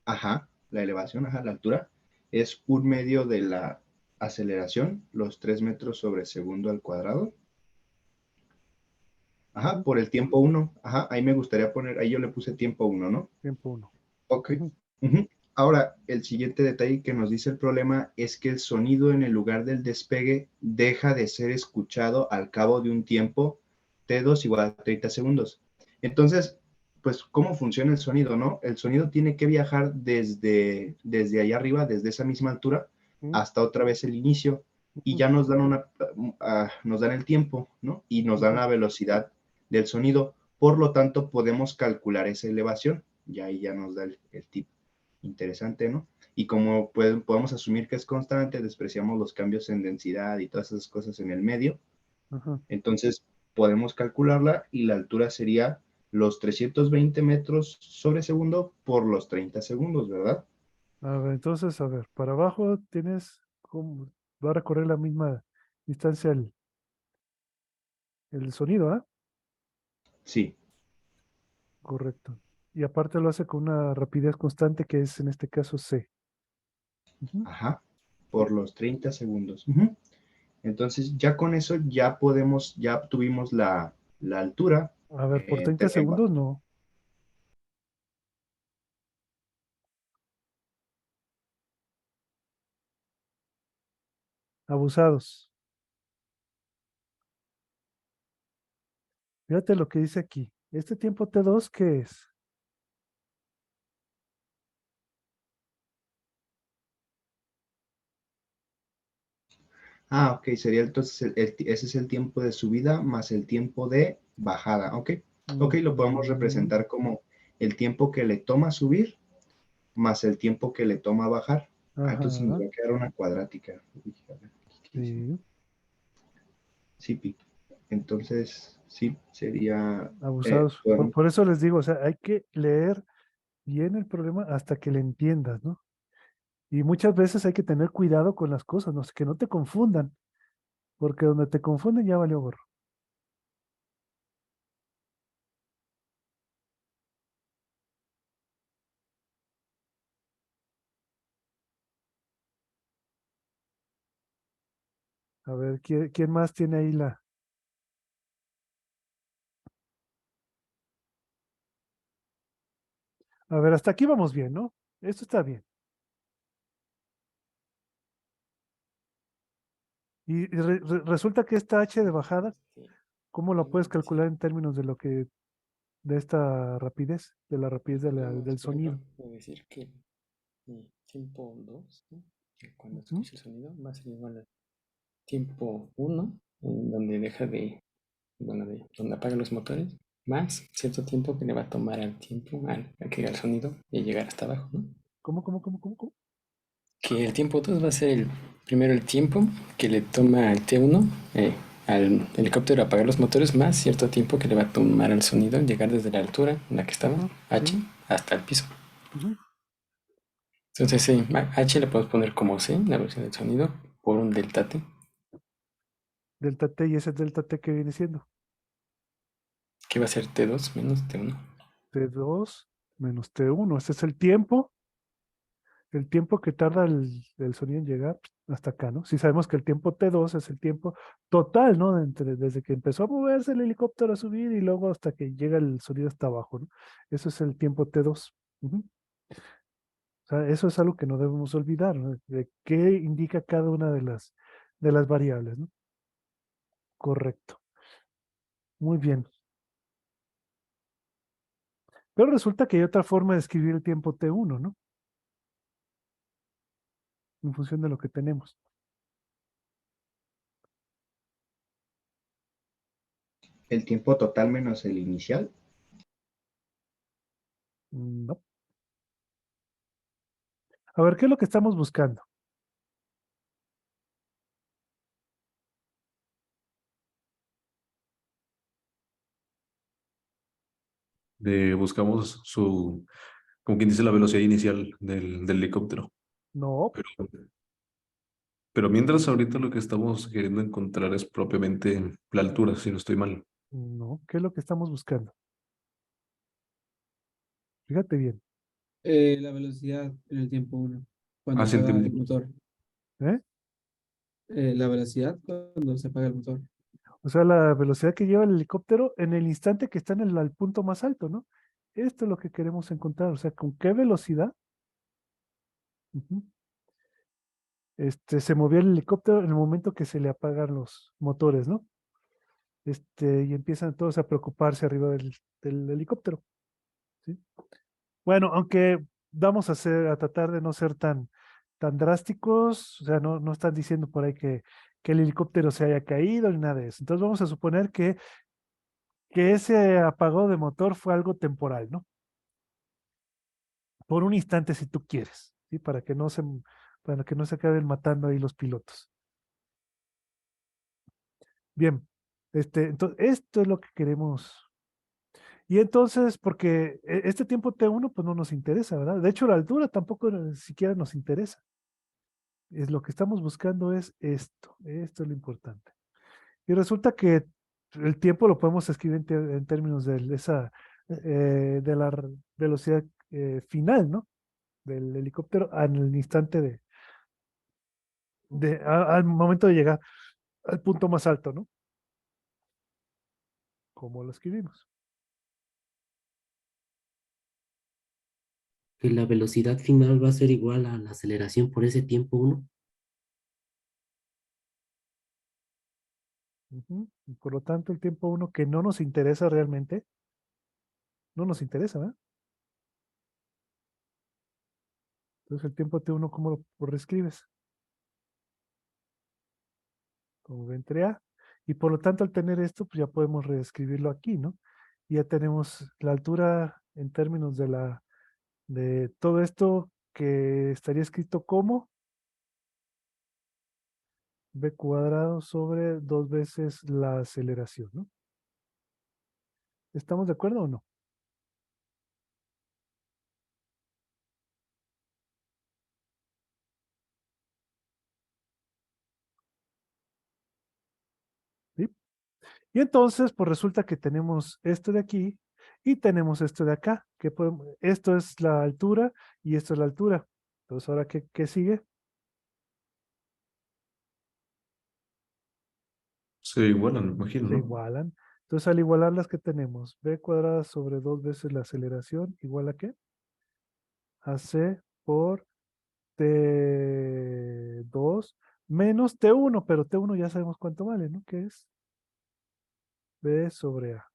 ajá, la elevación, ajá, la altura, es un medio de la aceleración, los 3 metros sobre segundo al cuadrado, ajá, Ujú, por el tiempo uno, ajá, ahí me gustaría poner, ahí yo le puse tiempo uno, ¿no? tiempo uno. Ok. Ujú, Ujú. Ahora, el siguiente detalle que nos dice el problema es que el sonido en el lugar del despegue deja de ser escuchado al cabo de un tiempo T2 igual a 30 segundos. Entonces, pues, ¿cómo funciona el sonido, no? El sonido tiene que viajar desde allá arriba, desde esa misma altura, ujú, hasta otra vez el inicio, y ujú, ya nos dan el tiempo, ¿no? Y nos dan ujú. la velocidad del sonido. Por lo tanto, podemos calcular esa elevación. Y ahí ya nos da el tip interesante, ¿no? Y como podemos asumir que es constante, despreciamos los cambios en densidad y todas esas cosas en el medio. Ajá. Entonces, podemos calcularla y la altura sería los 320 metros sobre segundo por los 30 segundos, ¿verdad? A ver, entonces, a ver, para abajo tienes como, va a recorrer la misma distancia el sonido, ¿ah? Sí, Correcto. Y aparte lo hace con una rapidez constante que es en este caso C. Ujú. ajá, por los 30 segundos. Ujú. Entonces, ya con eso ya tuvimos la altura. A ver, por 30 eh, segundos no. Abusados. Fíjate lo que dice aquí. Este tiempo T2, ¿qué es? Ah, ok, sería entonces ese es el tiempo de subida más el tiempo de bajada. Ok, ok, lo podemos Ujú. representar como el tiempo que le toma subir más el tiempo que le toma bajar. Ah, entonces nos Ajá, va a quedar una cuadrática. Uy, a ver, ¿qué hice? sí, Sí, Pi. Entonces, sí, sería, abusados. Por, podemos- por eso les digo, o sea, hay que leer bien el problema hasta que le entiendas, ¿no? Y muchas veces hay que tener cuidado con las cosas, ¿no? Que no te confundan, porque donde te confunden ya valió gorro. A ver, ¿quién más tiene ahí la? A ver, hasta aquí vamos bien, ¿no? Esto está bien. Y resulta que esta h de bajada, ¿cómo lo puedes Podemos calcular decir, en términos de lo que, de esta rapidez, de la rapidez podemos, del por ejemplo, sonido? decir que tiempo 2, ¿no? Que cuando Ujú. escucha el sonido, va a ser igual al tiempo 1, en donde deja de, bueno, de donde apaga los motores, más cierto tiempo que le va a tomar al tiempo, a que haga el sonido y llegar hasta abajo, ¿no? ¿Cómo? Que el tiempo 2 va a ser primero el tiempo que le toma al T1 al helicóptero apagar los motores, más cierto tiempo que le va a tomar al sonido llegar desde la altura en la que estaba, Ajá, H, sí. hasta el piso. Ujú. Entonces, sí, H le podemos poner como C, la velocidad del sonido, por un delta T, Delta T y ese delta T que viene siendo que va a ser T2 menos T1. T2 menos T1. Ese es el tiempo que tarda el sonido en llegar hasta acá, ¿no? Si sabemos que el tiempo T2 es el tiempo total, ¿no? Desde que empezó a moverse el helicóptero a subir y luego hasta que llega el sonido hasta abajo, ¿no? Eso es el tiempo T2. Ujú. O sea, eso es algo que no debemos olvidar, ¿no? De qué indica cada una de las variables, ¿no? Correcto. Muy bien. Pero resulta que hay otra forma de escribir el tiempo T1, ¿no? En función de lo que tenemos. el tiempo total menos el inicial. No. A ver, ¿qué es lo que estamos buscando? Buscamos como quien dice, la velocidad inicial del helicóptero. No, Pero, pero mientras ahorita lo que estamos queriendo encontrar es propiamente la altura, si no estoy mal. no. ¿Qué es lo que estamos buscando? Fíjate bien. La velocidad en el tiempo uno, cuando Hacia el apaga tiempo. el motor. ¿Eh? La velocidad cuando se apaga el motor. O sea, la velocidad que lleva el helicóptero en el instante que está en el al punto más alto, ¿no? Esto es lo que queremos encontrar. O sea, con qué velocidad ujú, se movía el helicóptero en el momento que se le apagan los motores, ¿no? Y empiezan todos a preocuparse arriba del helicóptero, ¿sí? Bueno, aunque vamos a tratar de no ser tan drásticos, o sea, no están diciendo por ahí que el helicóptero se haya caído ni nada de eso. Entonces vamos a suponer que ese apagón de motor fue algo temporal, ¿no? Por un instante si tú quieres, ¿sí? Para que no se acaben matando ahí los pilotos. Bien, entonces, esto es lo que queremos. Y entonces, porque este tiempo T1 pues no nos interesa, ¿verdad? De hecho, la altura tampoco siquiera nos interesa. Es lo que estamos buscando es esto es lo importante. Y resulta que el tiempo lo podemos escribir en términos de la velocidad final, ¿no? Del helicóptero en el instante al momento de llegar al punto más alto, ¿no? ¿Cómo lo escribimos? Que la velocidad final va a ser igual a la aceleración por ese tiempo uno. Ujú. Y por lo tanto, el tiempo 1 que no nos interesa realmente, no nos interesa, ¿verdad? Entonces el tiempo T1, ¿cómo lo reescribes? Como V entre A. Y por lo tanto, al tener esto, pues ya podemos reescribirlo aquí, ¿no? Y ya tenemos la altura en términos de todo esto que estaría escrito como B cuadrado sobre 2 veces la aceleración, ¿no? ¿Estamos de acuerdo o no? ¿Sí? Y entonces, pues resulta que tenemos esto de aquí y tenemos esto de acá, que esto es la altura y esto es la altura. Entonces, ahora, ¿qué sigue? Se igualan, me imagino, Se ¿no? igualan. Entonces, al igualarlas, ¿qué tenemos? B cuadrada sobre 2 veces la aceleración, ¿igual a qué? A C por T2 menos T1, pero T1 ya sabemos cuánto vale, ¿no? ¿Qué es? B sobre A.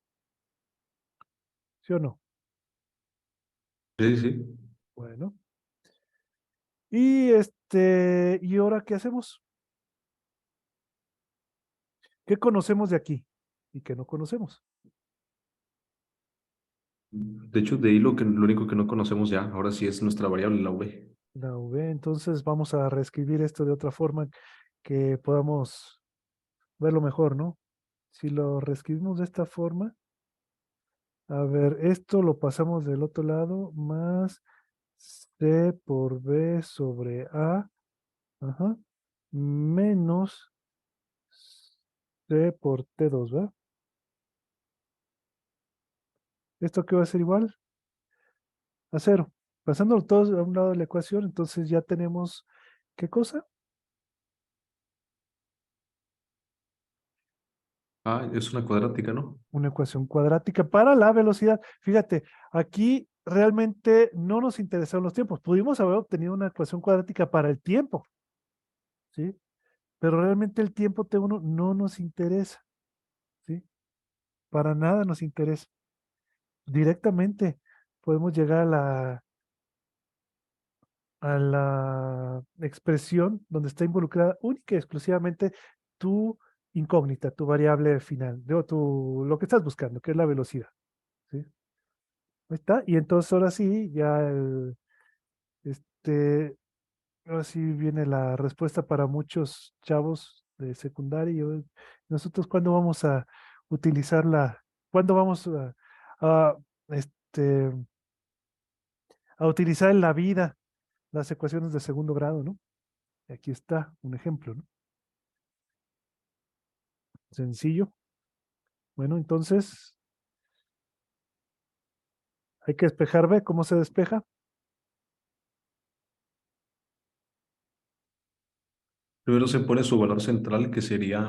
¿Sí o no? Sí, sí. Bueno. ¿Y ahora qué hacemos? ¿Qué conocemos de aquí? ¿Y qué no conocemos? De hecho, de ahí lo único que no conocemos ya, ahora sí es nuestra variable, la V. La V. Entonces vamos a reescribir esto de otra forma que podamos verlo mejor, ¿no? Si lo reescribimos de esta forma, a ver, esto lo pasamos del otro lado, más C por B sobre A, ajá, menos C por T2, ¿verdad? ¿Esto qué va a ser igual? A cero. Pasándolo todos a un lado de la ecuación, entonces ya tenemos, ¿qué cosa? Ah, es una cuadrática, ¿no? Una ecuación cuadrática para la velocidad. Fíjate, aquí realmente no nos interesaron los tiempos. Pudimos haber obtenido una ecuación cuadrática para el tiempo, ¿sí? Pero realmente el tiempo T1 no nos interesa, ¿sí? Para nada nos interesa. Directamente podemos llegar a la expresión donde está involucrada única y exclusivamente tu incógnita, tu variable final, lo que estás buscando, que es la velocidad, ¿sí? Ahí está. Y entonces ahora sí, este, ahora sí viene la respuesta para muchos chavos de secundaria. Nosotros, ¿cuándo vamos a utilizarla? ¿Cuándo vamos a, este, a utilizar en la vida las ecuaciones de segundo grado, ¿no? Aquí está un ejemplo, ¿no? Sencillo. Bueno, entonces hay que despejar B. ¿Cómo se despeja? Primero se pone su valor central, que sería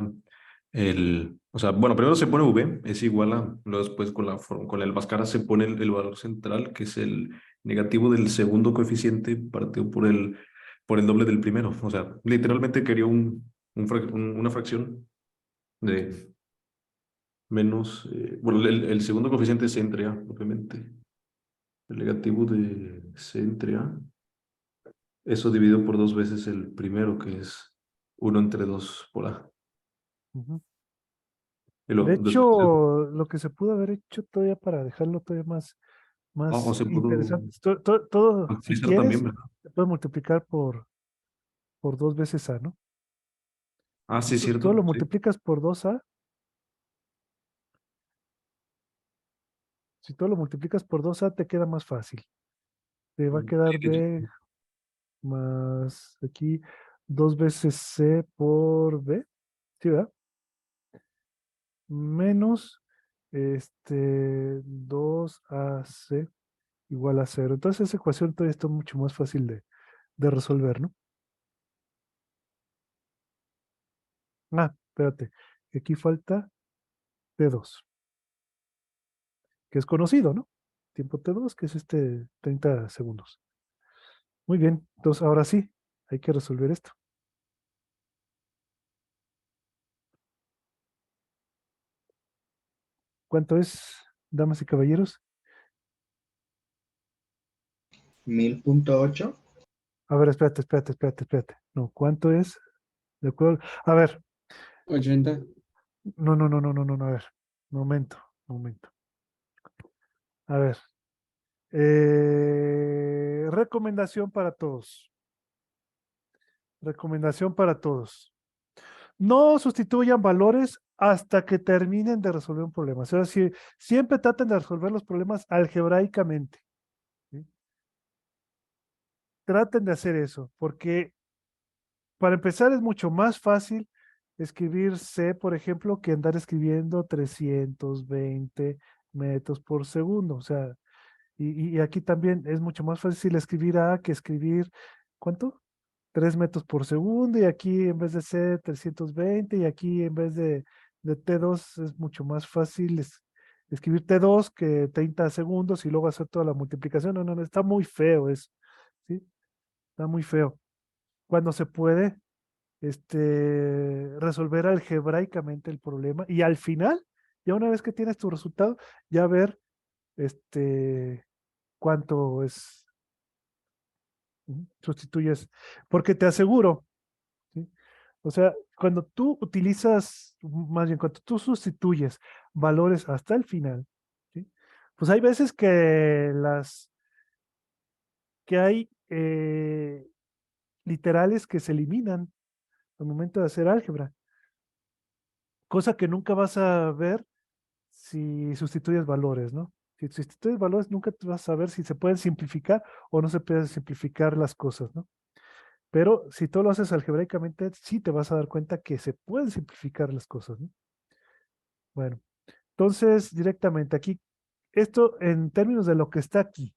o sea, bueno, primero se pone V, es igual a, luego después con el Bhaskara se pone el valor central, que es el negativo del segundo coeficiente partido por el doble del primero. O sea, literalmente quería una fracción de menos, bueno, el segundo coeficiente es C entre A, obviamente. El negativo de C entre A, eso dividido por 2 veces el primero, que es 1 entre 2 por A. Ujú. Y De después, hecho, lo que se pudo haber hecho todavía para dejarlo todavía más, o más se pudo interesante, todo, si utilizar también, quieres, ¿verdad? se puede multiplicar por 2 veces A, ¿no? Ah, Si sí, tú cierto, lo sí. multiplicas por 2A, si tú lo multiplicas por 2A, te queda más fácil. Te va a quedar Sí, B más aquí 2 veces C por B, ¿sí, verdad? Menos 2AC igual a cero. Entonces esa ecuación todavía está mucho más fácil de resolver, ¿no? Ah, espérate. Aquí falta T2, que es conocido, ¿no? Tiempo T2, que es 30 segundos. Muy bien, entonces ahora sí, hay que resolver esto. ¿Cuánto es, damas y caballeros? 1000.8. A ver, espérate. No, ¿cuánto es? De acuerdo. A ver, 80. no, a ver. Momento. A ver. Recomendación para todos. Recomendación para todos. No sustituyan valores hasta que terminen de resolver un problema. O sea, siempre traten de resolver los problemas algebraicamente. ¿Sí? Traten de hacer eso, porque para empezar es mucho más fácil escribir C, por ejemplo, que andar escribiendo 320 metros por segundo. O sea, y aquí también es mucho más fácil escribir A que escribir, ¿cuánto? 3 metros por segundo, y aquí en vez de C 320, y aquí en vez de T2 es mucho más fácil escribir T2 que 30 segundos y luego hacer toda la multiplicación. No, está muy feo eso, ¿sí? Está muy feo. Cuando se puede resolver algebraicamente el problema y al final, ya una vez que tienes tu resultado, ya ver cuánto es, sustituyes, porque te aseguro, ¿sí? O sea, cuando tú utilizas, más bien, cuando tú sustituyes valores hasta el final, ¿sí? Pues hay veces que hay literales que se eliminan al momento de hacer álgebra, cosa que nunca vas a ver si sustituyes valores, ¿no? Si sustituyes valores, nunca te vas a saber si se pueden simplificar o no se pueden simplificar las cosas, ¿no? Pero si tú lo haces algebraicamente, sí te vas a dar cuenta que se pueden simplificar las cosas, ¿no? Bueno, entonces directamente aquí, esto en términos de lo que está aquí,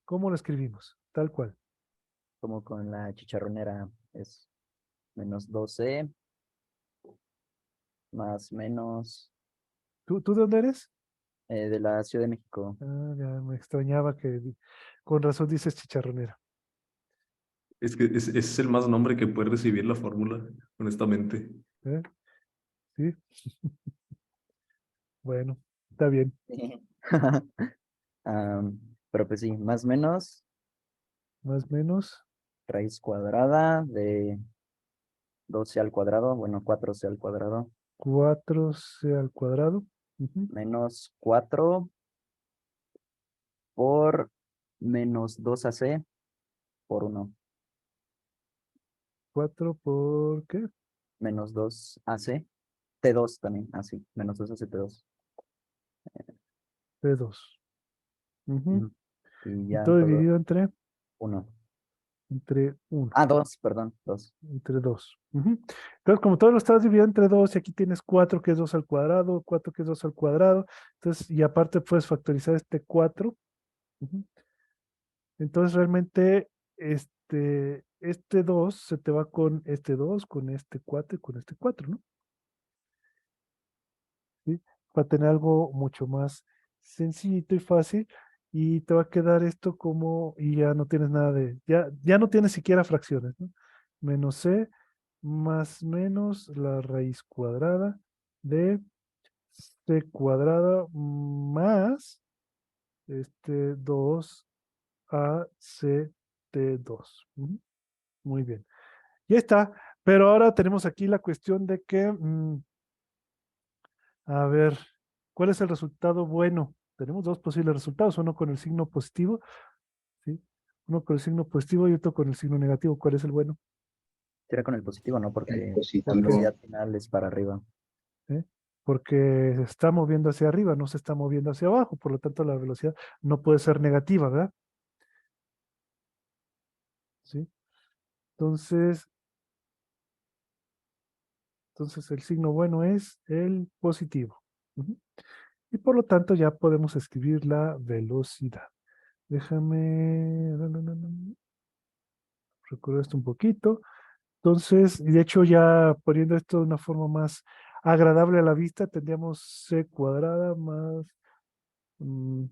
¿cómo lo escribimos? Tal cual. Como con la chicharronera es menos 12 más menos ¿Tú de dónde eres? de la Ciudad de México. Ah, ya me extrañaba con razón dices chicharronera. Es que ese es el más nombre que puede recibir la fórmula, honestamente. ¿Eh? Sí, bueno, está bien. Pero pues sí, más menos Más o menos raíz cuadrada de 12 al cuadrado, bueno, 4c al cuadrado, 4c al cuadrado. Ujú. menos 4 por menos 2ac por 1, 4 por ¿qué? menos 2ac, T2 también, así, menos 2ac T2. P2. Ujú. Ujú. Y Y ya todo todo dividido entre, 1. entre 1, Ah, 2, perdón, 2. entre 2. Entonces, como todo lo estás dividido entre 2, y aquí tienes 4 que es 2 al cuadrado, 4 que es 2 al cuadrado, entonces, y aparte puedes factorizar este 4. Ujú. Entonces, realmente, este 2 se te va con este 2, con este 4 y con este 4, ¿no? ¿Sí? Para tener algo mucho más sencillito y fácil, y te va a quedar esto como, y ya no tienes nada ya no tienes siquiera fracciones, ¿no? Menos c más menos la raíz cuadrada de c cuadrada más 2ac2. Muy bien. Ya está. Pero ahora tenemos aquí la cuestión de que, a ver, ¿cuál es el resultado bueno? Tenemos dos posibles resultados, uno con el signo positivo, ¿sí? Uno con el signo positivo y otro con el signo negativo. ¿Cuál es el bueno? Será con el positivo, ¿no? El Porque la positivo. velocidad final es para arriba. ¿Eh? Porque se está moviendo hacia arriba, no se está moviendo hacia abajo, por lo tanto la velocidad no puede ser negativa, ¿verdad? ¿Sí? Entonces, entonces el signo bueno es el positivo. Ujú. Y por lo tanto ya podemos escribir la velocidad. Déjame, recuerdo esto un poquito. Entonces, y de hecho ya poniendo esto de una forma más agradable a la vista, tendríamos c cuadrada más, mm,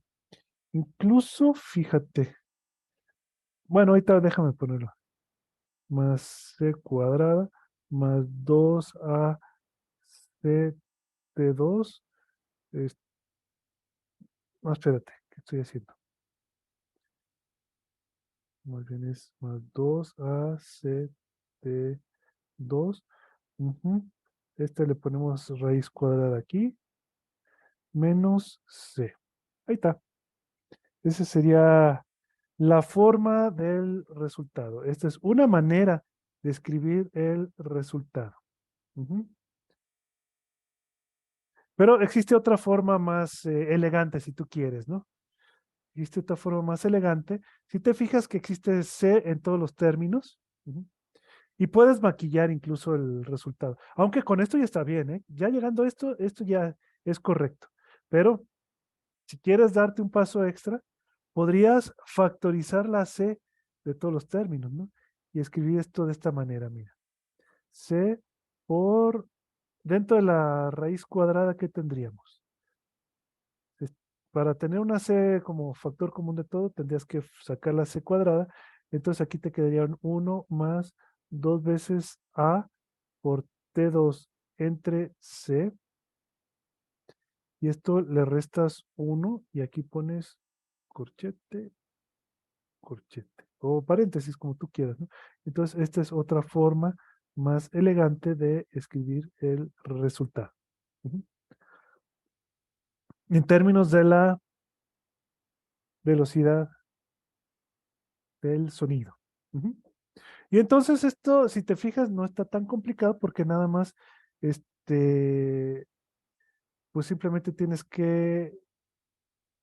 incluso, fíjate, bueno, ahorita déjame ponerlo, más c cuadrada más 2ac t2, No, espérate, ¿qué estoy haciendo? Más bien es más 2ac de 2. Este le ponemos raíz cuadrada aquí, menos c. Ahí está. Esa sería la forma del resultado. Esta es una manera de escribir el resultado. Ujú. Pero existe otra forma más elegante, si tú quieres, ¿no? Existe otra forma más elegante. Si te fijas que existe C en todos los términos, ujú, y puedes maquillar incluso el resultado. Aunque con esto ya está bien, ¿eh? Ya llegando a esto ya es correcto. Pero si quieres darte un paso extra, podrías factorizar la C de todos los términos, ¿no? Y escribir esto de esta manera, mira. C por dentro de la raíz cuadrada que tendríamos. Es- Para tener una C como factor común de todo, tendrías que sacar la C cuadrada. Entonces aquí te quedarían 1 más 2 veces A por T2 entre C. Y esto le restas 1 y aquí pones corchete, corchete. O paréntesis, como tú quieras, ¿no? Entonces, esta es otra forma más elegante de escribir el resultado. Ujú. En términos de la velocidad del sonido. Ujú. Y entonces esto, si te fijas, no está tan complicado porque nada más, pues simplemente tienes que,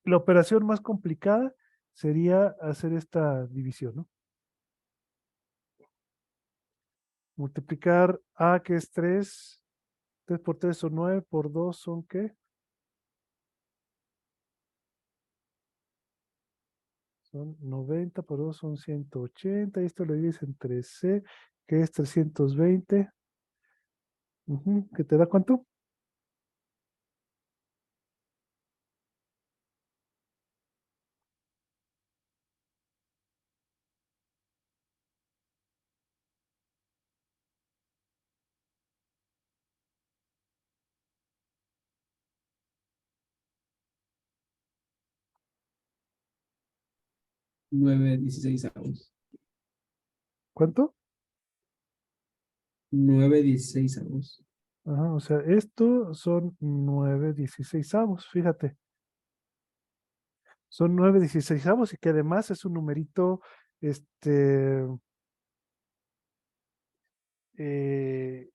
la operación más complicada sería hacer esta división, ¿no? Multiplicar A, que es 3, 3 por 3 son 9, por 2 son ¿qué? Son 90, por 2 son 180, y esto le divides entre C, que es 320. ¿Que te da cuánto? 9,16 avos. ¿Cuánto? 9,16 avos. Ajá, o sea, esto son 9/16, fíjate. Son 9/16 y que además es un numerito, este, eh,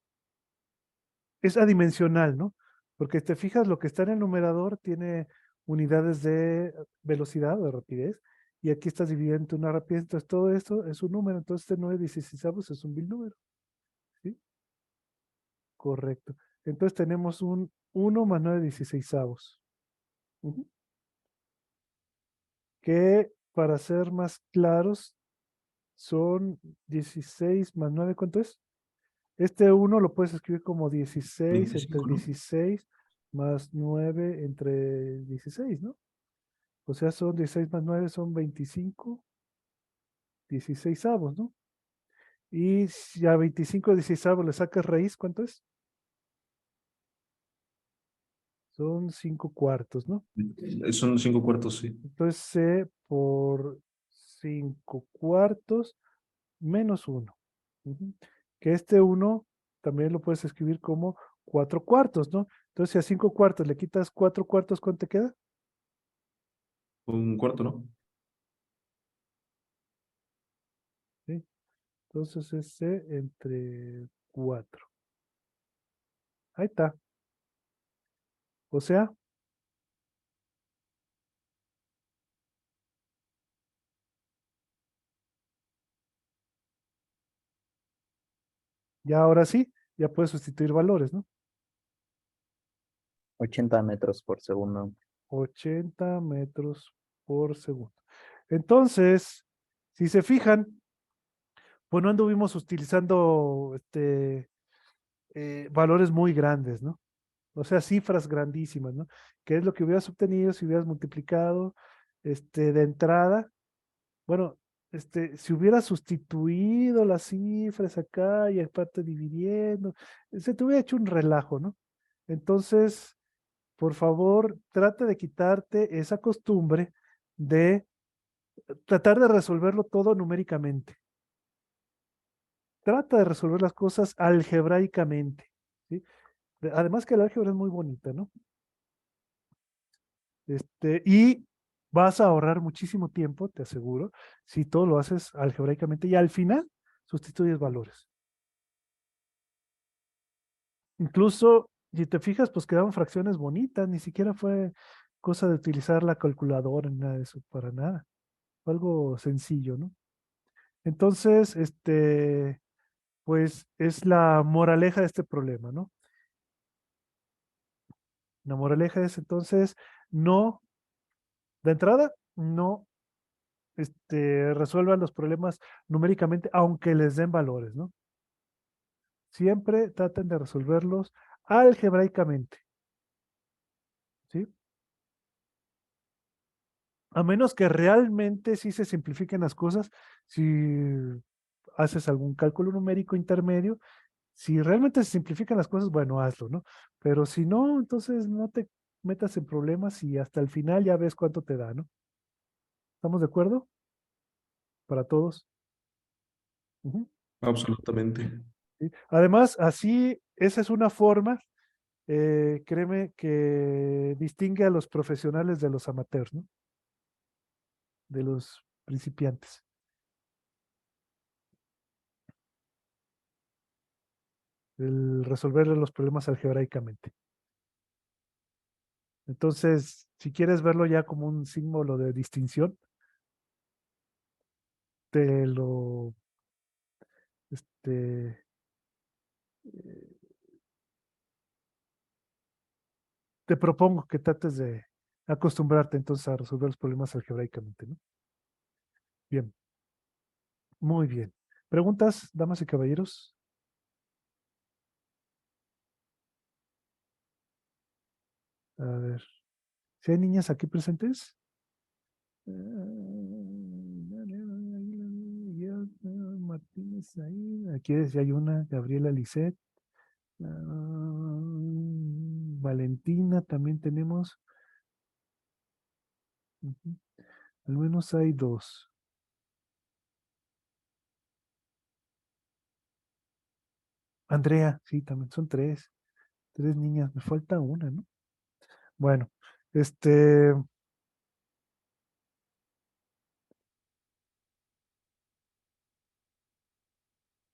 es adimensional, ¿no? Porque te fijas, lo que está en el numerador tiene unidades de velocidad o de rapidez, y aquí estás dividiendo entre una rapidez, entonces todo esto es un número, entonces este 9/16 es un bilnúmero, ¿sí? Correcto. Entonces tenemos un 1 más 9/16. Ujú. Que para ser más claros, son 16 más 9, ¿cuánto es? Este 1 lo puedes escribir como 16 entre 25, ¿no? 16 más 9 entre 16, ¿no? O sea, son 16 más 9 son 25, 16avos, ¿no? Y si a 25 16avos le sacas raíz, ¿cuánto es? Son 5 cuartos, ¿no? Son 5 cuartos, sí. Entonces C por 5 cuartos menos 1. Que este 1 también lo puedes escribir como 4 cuartos, ¿no? Entonces, si a 5 cuartos le quitas 4 cuartos, ¿cuánto te queda? Un cuarto, ¿no? ¿Sí? Entonces es C entre 4. Ahí está. O sea, ya ahora sí, ya puedes sustituir valores, ¿no? 80 metros por segundo. 80 metros por segundo. Entonces, si se fijan, pues no anduvimos utilizando valores muy grandes, ¿no? O sea, cifras grandísimas, ¿no? ¿Qué es lo que hubieras obtenido si hubieras multiplicado de entrada? Bueno, si hubieras sustituido las cifras acá y aparte dividiendo, se te hubiera hecho un relajo, ¿no? Entonces, por favor, trate de quitarte esa costumbre de tratar de resolverlo todo numéricamente. Trata de resolver las cosas algebraicamente, ¿sí? Además que el álgebra es muy bonita, ¿no? Y vas a ahorrar muchísimo tiempo, te aseguro, si todo lo haces algebraicamente y al final sustituyes valores. Incluso, si te fijas, pues quedaban fracciones bonitas, ni siquiera fue cosa de utilizar la calculadora ni nada de eso, para nada. Fue algo sencillo, ¿no? Entonces, pues es la moraleja de este problema, ¿no? La moraleja es entonces, no, de entrada, no, resuelvan los problemas numéricamente, aunque les den valores, ¿no? Siempre traten de resolverlos algebraicamente, ¿sí? A menos que realmente sí se simplifiquen las cosas, si haces algún cálculo numérico intermedio, si realmente se simplifican las cosas, bueno, hazlo, ¿no? Pero si no, entonces no te metas en problemas y hasta el final ya ves cuánto te da, ¿no? ¿Estamos de acuerdo? Para todos. Ujú, Absolutamente. ¿sí? Además, así, esa es una forma, créeme, que distingue a los profesionales de los amateurs, ¿no? De los principiantes. El resolver los problemas algebraicamente. Entonces, si quieres verlo ya como un símbolo de distinción, te lo, este, te propongo que trates de acostumbrarte entonces a resolver los problemas algebraicamente, ¿no? Bien, muy bien. ¿Preguntas, damas y caballeros? A ver, ¿si hay niñas aquí presentes? Martínez ahí. Aquí hay una, Gabriela Lisset. Valentina también tenemos. Ujú. Al menos hay dos. Andrea, sí, también son tres. Tres niñas. Me falta una, ¿no? Bueno, este,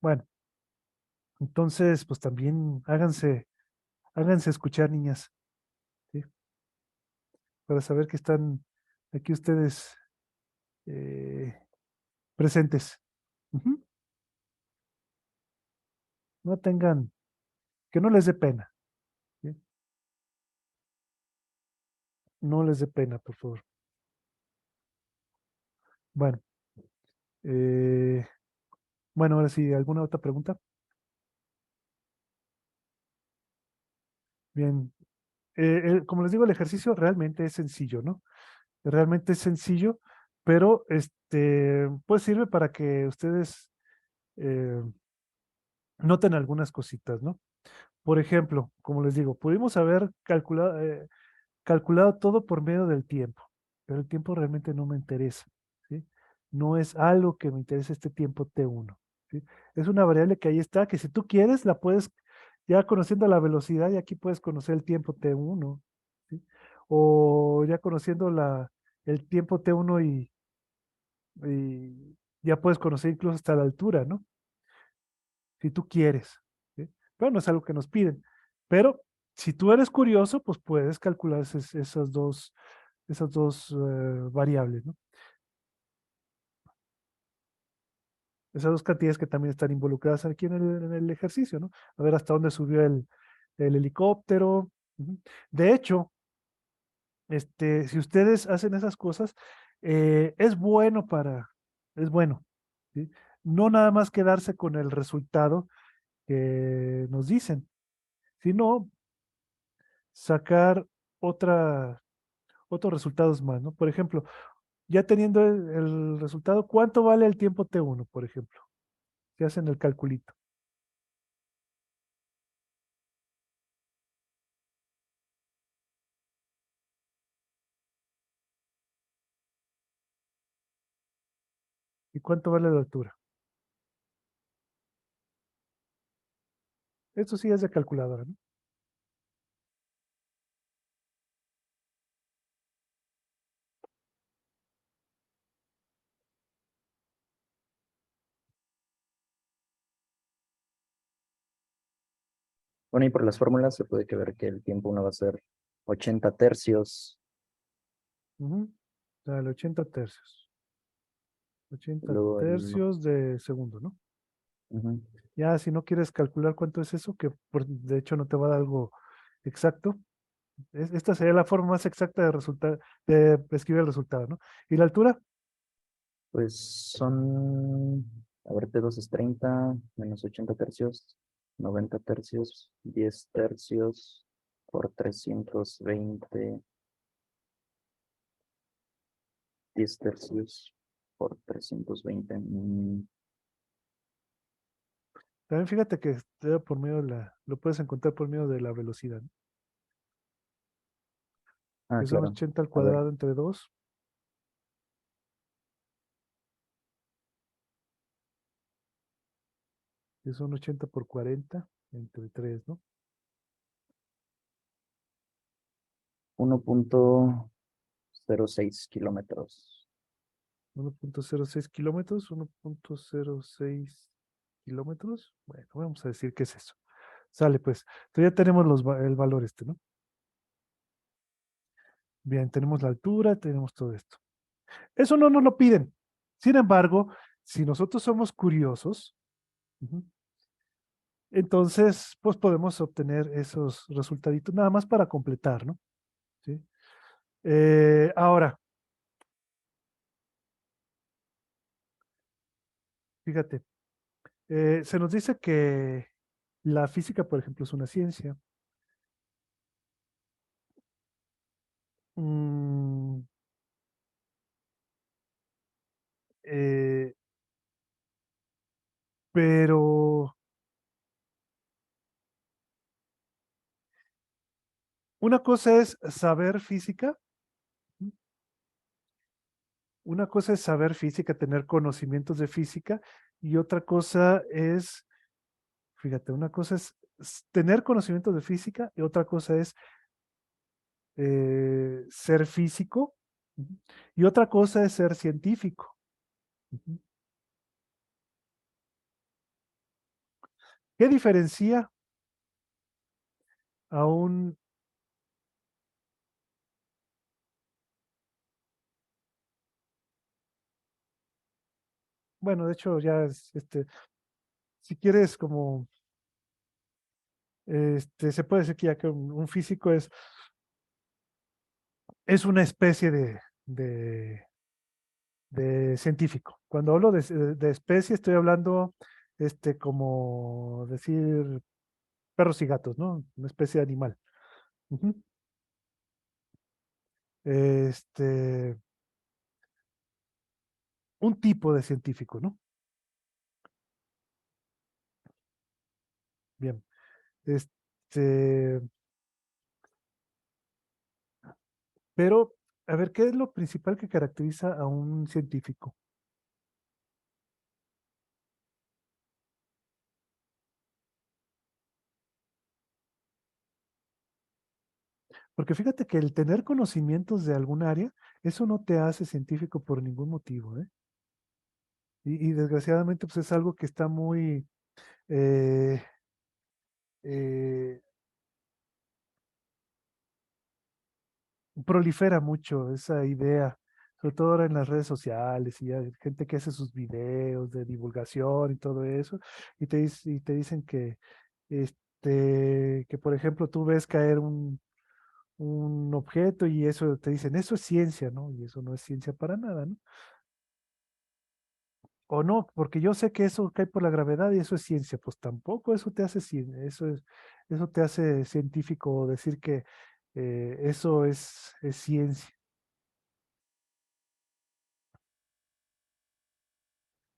bueno, entonces, pues también háganse escuchar, niñas, ¿sí? Para saber que están aquí ustedes eh, presentes. Ujú. No tengan, que no les dé pena, ¿sí? No les dé pena, por favor. Bueno, eh, bueno, ahora sí, ¿alguna otra pregunta? Bien, como les digo, el ejercicio realmente es sencillo, ¿no? Realmente es sencillo, pero pues sirve para que ustedes eh, noten algunas cositas, ¿no? Por ejemplo, como les digo, pudimos haber calculado todo por medio del tiempo, pero el tiempo realmente no me interesa, ¿sí? No es algo que me interese este tiempo T1, ¿sí? Es una variable que ahí está, que si tú quieres, la puedes, ya conociendo la velocidad, y aquí puedes conocer el tiempo T1, ¿sí? O ya conociendo el tiempo T1 y ya puedes conocer incluso hasta la altura, ¿no? Si tú quieres, ¿sí? Pero no es algo que nos piden. Pero si tú eres curioso, pues puedes calcular esas dos variables, ¿no? Esas dos cantidades que también están involucradas aquí en el ejercicio, ¿no? A ver hasta dónde subió el helicóptero. Ujú. De hecho, si ustedes hacen esas cosas, es bueno es bueno, ¿sí? No nada más quedarse con el resultado que nos dicen, sino sacar otra, otros resultados más, ¿no? Por ejemplo, ya teniendo el resultado, ¿cuánto vale el tiempo T1, por ejemplo? Si hacen el calculito. ¿Y cuánto vale la altura? Esto sí es de calculadora, ¿no? Bueno, y por las fórmulas se puede que ver que el tiempo uno va a ser 80 tercios. Ujú. Dale, 80 tercios. 80 Luego tercios de segundo, ¿no? ujú. Ya, si no quieres calcular cuánto es eso, que de hecho no te va a dar algo exacto. Esta sería la forma más exacta de escribir el resultado, ¿no? ¿Y la altura? Pues son, a ver, T2 es 30 menos 80 tercios, 90 tercios, 10 tercios por 320, 10 tercios por 320. También fíjate que por medio de lo puedes encontrar por medio de la velocidad, ¿no? Ah, Que son claro. 80 al A ver, cuadrado entre 2, que son 80 por 40 entre 3, ¿no? 1.06 kilómetros. 1.06 kilómetros, 1.06 kilómetros. Bueno, vamos a decir que es eso. Sale, pues. Entonces ya tenemos el valor este, ¿no? Bien, tenemos la altura, tenemos todo esto. Eso no nos lo piden. Sin embargo, si nosotros somos curiosos, ujú, entonces, pues podemos obtener esos resultaditos nada más para completar, ¿no? ¿Sí? Ahora, fíjate, se nos dice que la física, por ejemplo, es una ciencia. Mm, eh, pero una cosa es saber física, ¿sí? Una cosa es saber física, tener conocimientos de física, y otra cosa es, fíjate, una cosa es tener conocimientos de física y otra cosa es ser físico, ujú, y otra cosa es ser científico. Ujú. ¿Qué diferencia a un, bueno, de hecho ya si quieres como, se puede decir que ya que un físico es una especie de científico. Cuando hablo de especie, estoy hablando, como decir perros y gatos, ¿no? Una especie de animal. Ujú. Este, un tipo de científico, ¿no? Bien. Este, pero, a ver, ¿qué es lo principal que caracteriza a un científico? Porque fíjate que el tener conocimientos de algún área, eso no te hace científico por ningún motivo, ¿eh? Y desgraciadamente, pues es algo que está muy, eh, eh, prolifera mucho esa idea, sobre todo ahora en las redes sociales y hay gente que hace sus videos de divulgación y todo eso, y te dicen que por ejemplo tú ves caer un objeto y eso te dicen, eso es ciencia, ¿no? Y eso no es ciencia para nada, ¿no? O no, porque yo sé que eso cae por la gravedad y eso es ciencia, pues tampoco eso te hace eso te hace científico decir que eso es ciencia.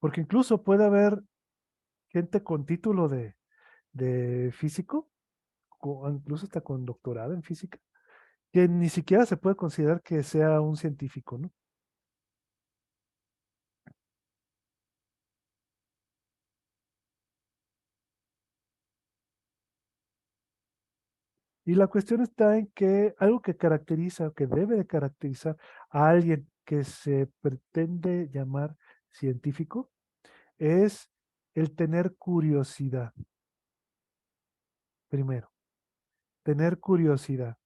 Porque incluso puede haber gente con título de físico, incluso hasta con doctorado en física, que ni siquiera se puede considerar que sea un científico, ¿no? Y la cuestión está en que algo que caracteriza, que debe de caracterizar a alguien que se pretende llamar científico, es el tener curiosidad. Primero, tener curiosidad.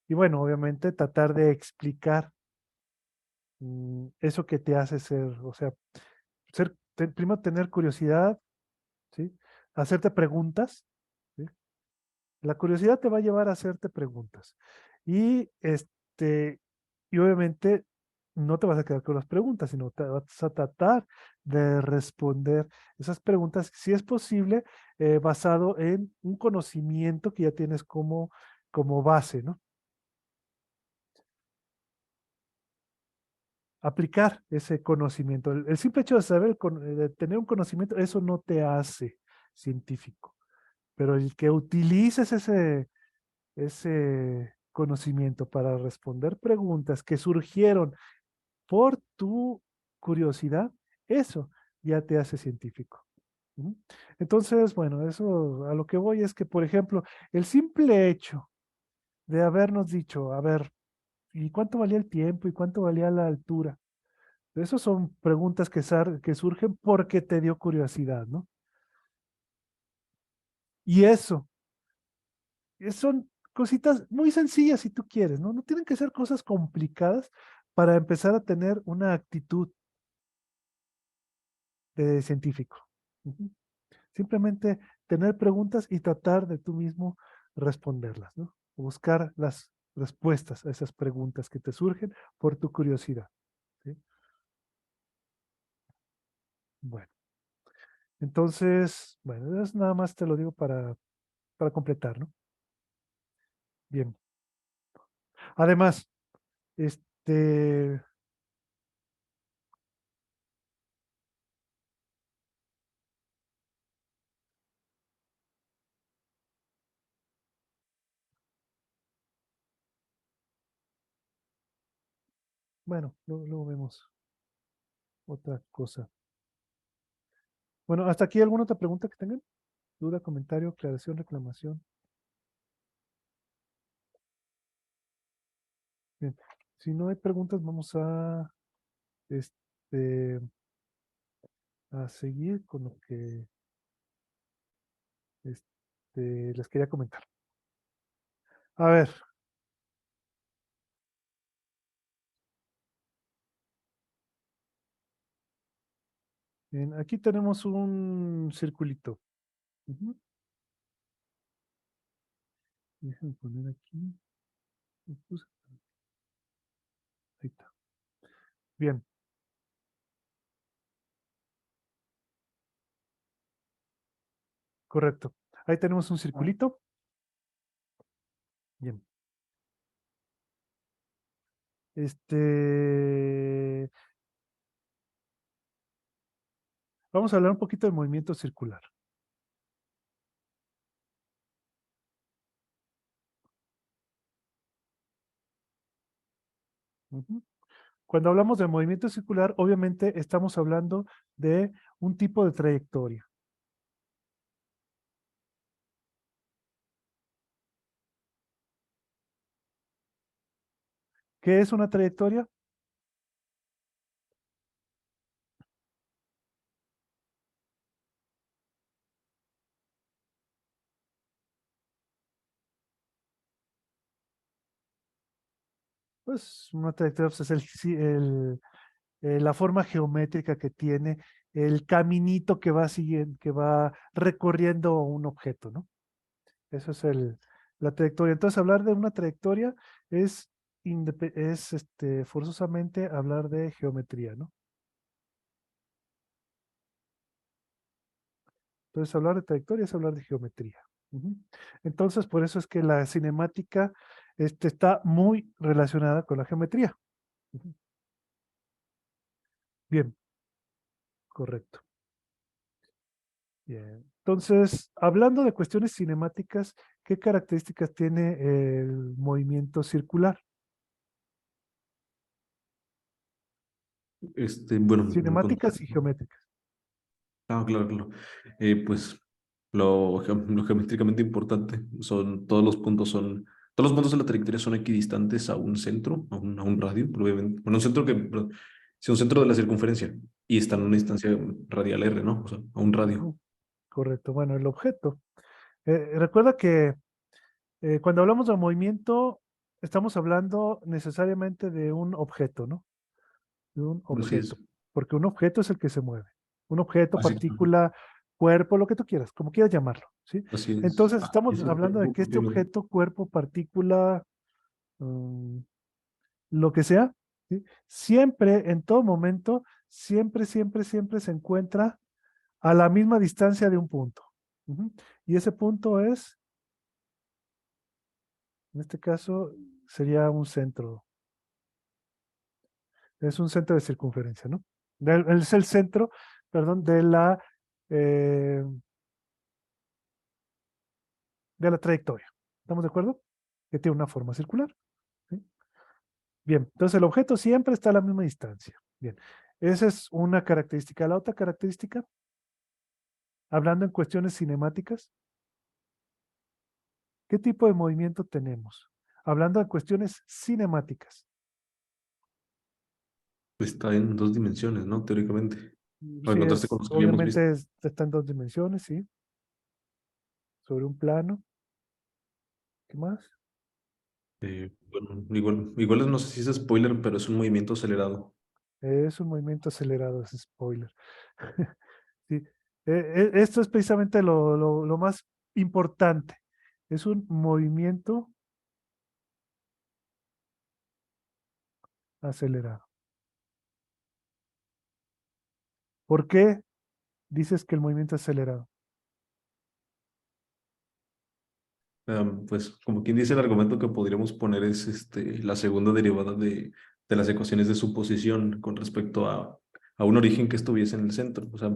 Y bueno, obviamente tratar de explicar eso que te hace ser, o sea, primero tener curiosidad, ¿sí? Hacerte preguntas, ¿sí? La curiosidad te va a llevar a hacerte preguntas. Y y obviamente no te vas a quedar con las preguntas, sino te vas a tratar de responder esas preguntas, si es posible, basado en un conocimiento que ya tienes como base, ¿no? Aplicar ese conocimiento. El simple hecho de saber, de tener un conocimiento, eso no te hace científico. Pero el que utilices ese conocimiento para responder preguntas que surgieron por tu curiosidad, eso ya te hace científico. Ujú. Entonces, bueno, eso a lo que voy es que, por ejemplo, el simple hecho de habernos dicho, a ver, ¿y cuánto valía el tiempo? ¿Y cuánto valía la altura? Esas son preguntas que surgen porque te dio curiosidad, ¿no? Y eso, son cositas muy sencillas si tú quieres, ¿no? No tienen que ser cosas complicadas para empezar a tener una actitud de científico. Ujú. Simplemente tener preguntas y tratar de tú mismo responderlas, ¿no? Buscar las respuestas a esas preguntas que te surgen por tu curiosidad, ¿sí? Bueno, entonces, bueno, es nada más te lo digo para completar, ¿no? Bien. Además, este, bueno, luego vemos otra cosa. Bueno, hasta aquí alguna otra pregunta que tengan. Duda, comentario, aclaración, reclamación. Bien. Si no hay preguntas, vamos este, a seguir con lo que les quería comentar. A ver, bien, aquí tenemos un circulito. Ujú. Déjenme poner aquí. Lo puse. Ahí está. Bien, correcto. Ahí tenemos un circulito. Bien. Vamos a hablar un poquito del movimiento circular. Ujú. Cuando hablamos de movimiento circular, obviamente estamos hablando de un tipo de trayectoria. ¿Qué es una trayectoria? Pues una trayectoria pues, es la forma geométrica que tiene el caminito que va siguiendo, que va recorriendo un objeto, ¿no? Eso es la trayectoria. Entonces, hablar de una trayectoria es, forzosamente hablar de geometría, ¿no? Entonces, hablar de trayectoria es hablar de geometría. Ujú. Entonces, por eso es que la cinemática está muy relacionada con la geometría. Ujú. Bien, correcto. Bien. Entonces, hablando de cuestiones cinemáticas, ¿qué características tiene el movimiento circular? Bueno, Cinemáticas y geométricas. claro, claro. Pues lo geométricamente importante todos los puntos son todos los puntos de la trayectoria son equidistantes a un centro, a un radio, obviamente. Bueno, un centro perdón, sí, un centro de la circunferencia y están en una distancia radial R, ¿no? O sea, a un radio. Ujú, correcto. Bueno, el objeto. Recuerda que cuando hablamos de movimiento, estamos hablando necesariamente de un objeto, ¿no? De un Así es. objeto, porque un objeto es el que se mueve. Un objeto, Así, partícula, cuerpo, lo que tú quieras, como quieras llamarlo, ¿sí? así es. Entonces, Ah, estamos es el hablando de cuerpo que este propiamente. objeto, cuerpo, partícula, mm, lo que sea, ¿sí? Siempre, en todo momento, siempre, siempre, siempre se encuentra a la misma distancia de un punto. Ujú. Y ese punto es, en este caso, sería un centro. Es un centro de circunferencia, ¿no? Es el centro, perdón, eh, de la trayectoria. ¿Estamos de acuerdo? Que tiene una forma circular. ¿Sí? Bien, entonces el objeto siempre está a la misma distancia. Bien, esa es una característica. La otra característica, hablando en cuestiones cinemáticas, ¿qué tipo de movimiento tenemos? Hablando de cuestiones cinemáticas. Está en 2 dimensiones, ¿no? Teóricamente. O en contraste con los que habíamos visto. Obviamente está en 2 dimensiones, ¿sí? Sobre un plano. ¿Qué más? Bueno, igual no sé si es spoiler, pero es un movimiento acelerado. Es un movimiento acelerado, es spoiler. Sí. Esto es precisamente lo más importante. Es un movimiento acelerado. ¿Por qué dices que el movimiento es acelerado? Pues como quien dice, el argumento que podríamos poner es la segunda derivada de las ecuaciones de suposición con respecto a un origen que estuviese en el centro. O sea,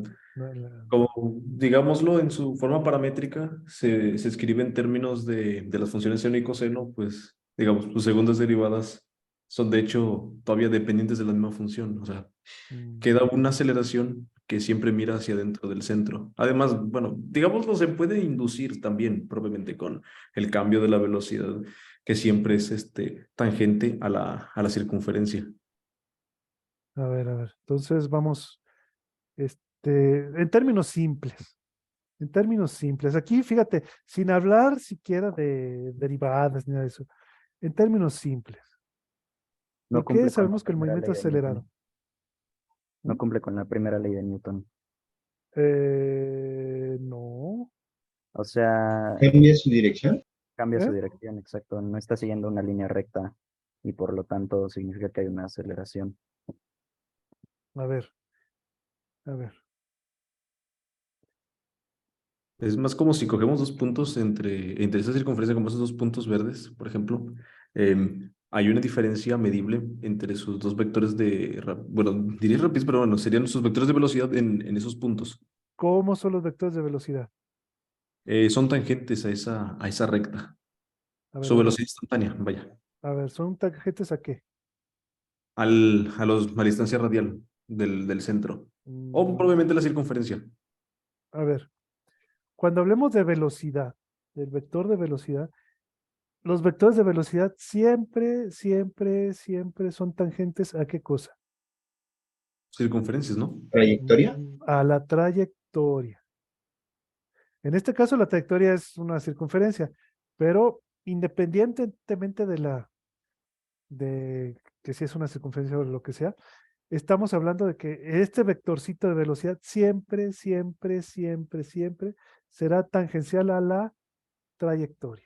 como digámoslo en su forma paramétrica, se escribe en términos de las funciones seno y coseno, pues digamos, sus segundas derivadas son de hecho todavía dependientes de la misma función. O sea, Mm, queda una aceleración que siempre mira hacia dentro del centro. Además, bueno, digámoslo, se puede inducir también propiamente con el cambio de la velocidad, que siempre es tangente a la circunferencia. a ver, a ver. Entonces vamos, en términos simples. En términos simples. Aquí, fíjate, sin hablar siquiera de derivadas ni nada de eso. En términos simples. No ¿Por qué cumple con la sabemos que el primera movimiento ley es de acelerado? Newton. ¿Mm? No cumple con la primera ley de Newton. No. O sea, Cambia su dirección. cambia su ¿Eh? dirección, exacto. No está siguiendo una línea recta y por lo tanto significa que hay una aceleración. A ver, a ver. Es más como si cogemos 2 puntos entre esa circunferencia, como esos 2 puntos verdes, por ejemplo, hay una diferencia medible entre sus dos vectores bueno, diría rapidez, pero bueno, serían sus vectores de velocidad en esos puntos. ¿Cómo son los vectores de velocidad? Son tangentes a esa recta. A ver, Su a ver. velocidad instantánea, vaya, A ver, ¿son tangentes a qué? a la distancia radial del centro. O Mm, probablemente la circunferencia. a ver, cuando hablemos de velocidad, del vector de velocidad, los vectores de velocidad siempre, siempre, siempre son tangentes a qué cosa? Circunferencias, ¿no? Trayectoria. A la trayectoria. En este caso, la trayectoria es una circunferencia, pero independientemente de que si es una circunferencia o lo que sea, estamos hablando de que este vectorcito de velocidad siempre, siempre, siempre, siempre será tangencial a la trayectoria.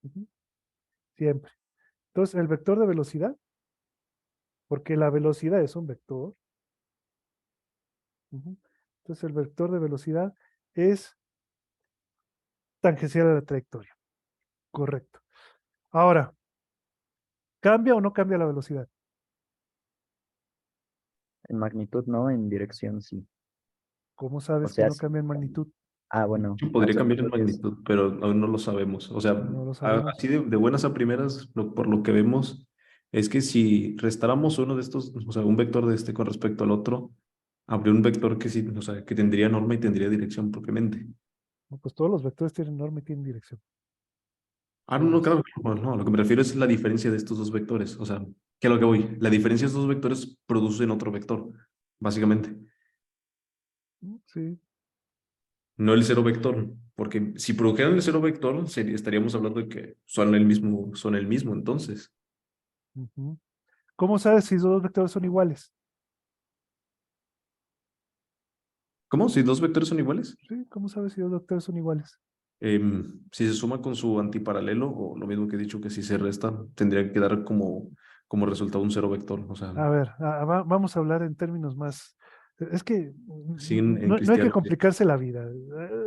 Ujú, siempre. Entonces, el vector de velocidad, porque la velocidad es un vector, ujú, entonces el vector de velocidad es tangencial a la trayectoria. Correcto. Ahora, ¿cambia o no cambia la velocidad? En magnitud no, en dirección sí. ¿Cómo O sabes que sea, no sí. cambia en magnitud? Bueno, a Podría eso te cambiar en refieres. magnitud, pero aún no lo sabemos. O sea, No lo sabemos. así de buenas a primeras, por lo que vemos, es que si restáramos uno de estos, o sea, un vector de con respecto al otro, habría un vector que sí, o sea, que tendría norma y tendría dirección propiamente. No, pues todos los vectores tienen norma y tienen dirección. Ah, no, no, claro, no, lo que me refiero es la diferencia de estos dos vectores. O sea, ¿qué es lo que voy? La diferencia de estos dos vectores producen otro vector, básicamente. Sí, No el cero vector, porque si produjeran el cero vector, estaríamos hablando de que son el mismo entonces. ujú. ¿Cómo sabes si los dos vectores son iguales? ¿Cómo? ¿Si dos vectores son iguales? Sí, ¿cómo sabes si los dos vectores son iguales? Si se suma con su antiparalelo, o lo mismo que he dicho, que si se resta, tendría que dar como resultado un cero vector. O sea, A ver, vamos a hablar en términos más. Es que siguen en no hay que cristiano. complicarse la vida.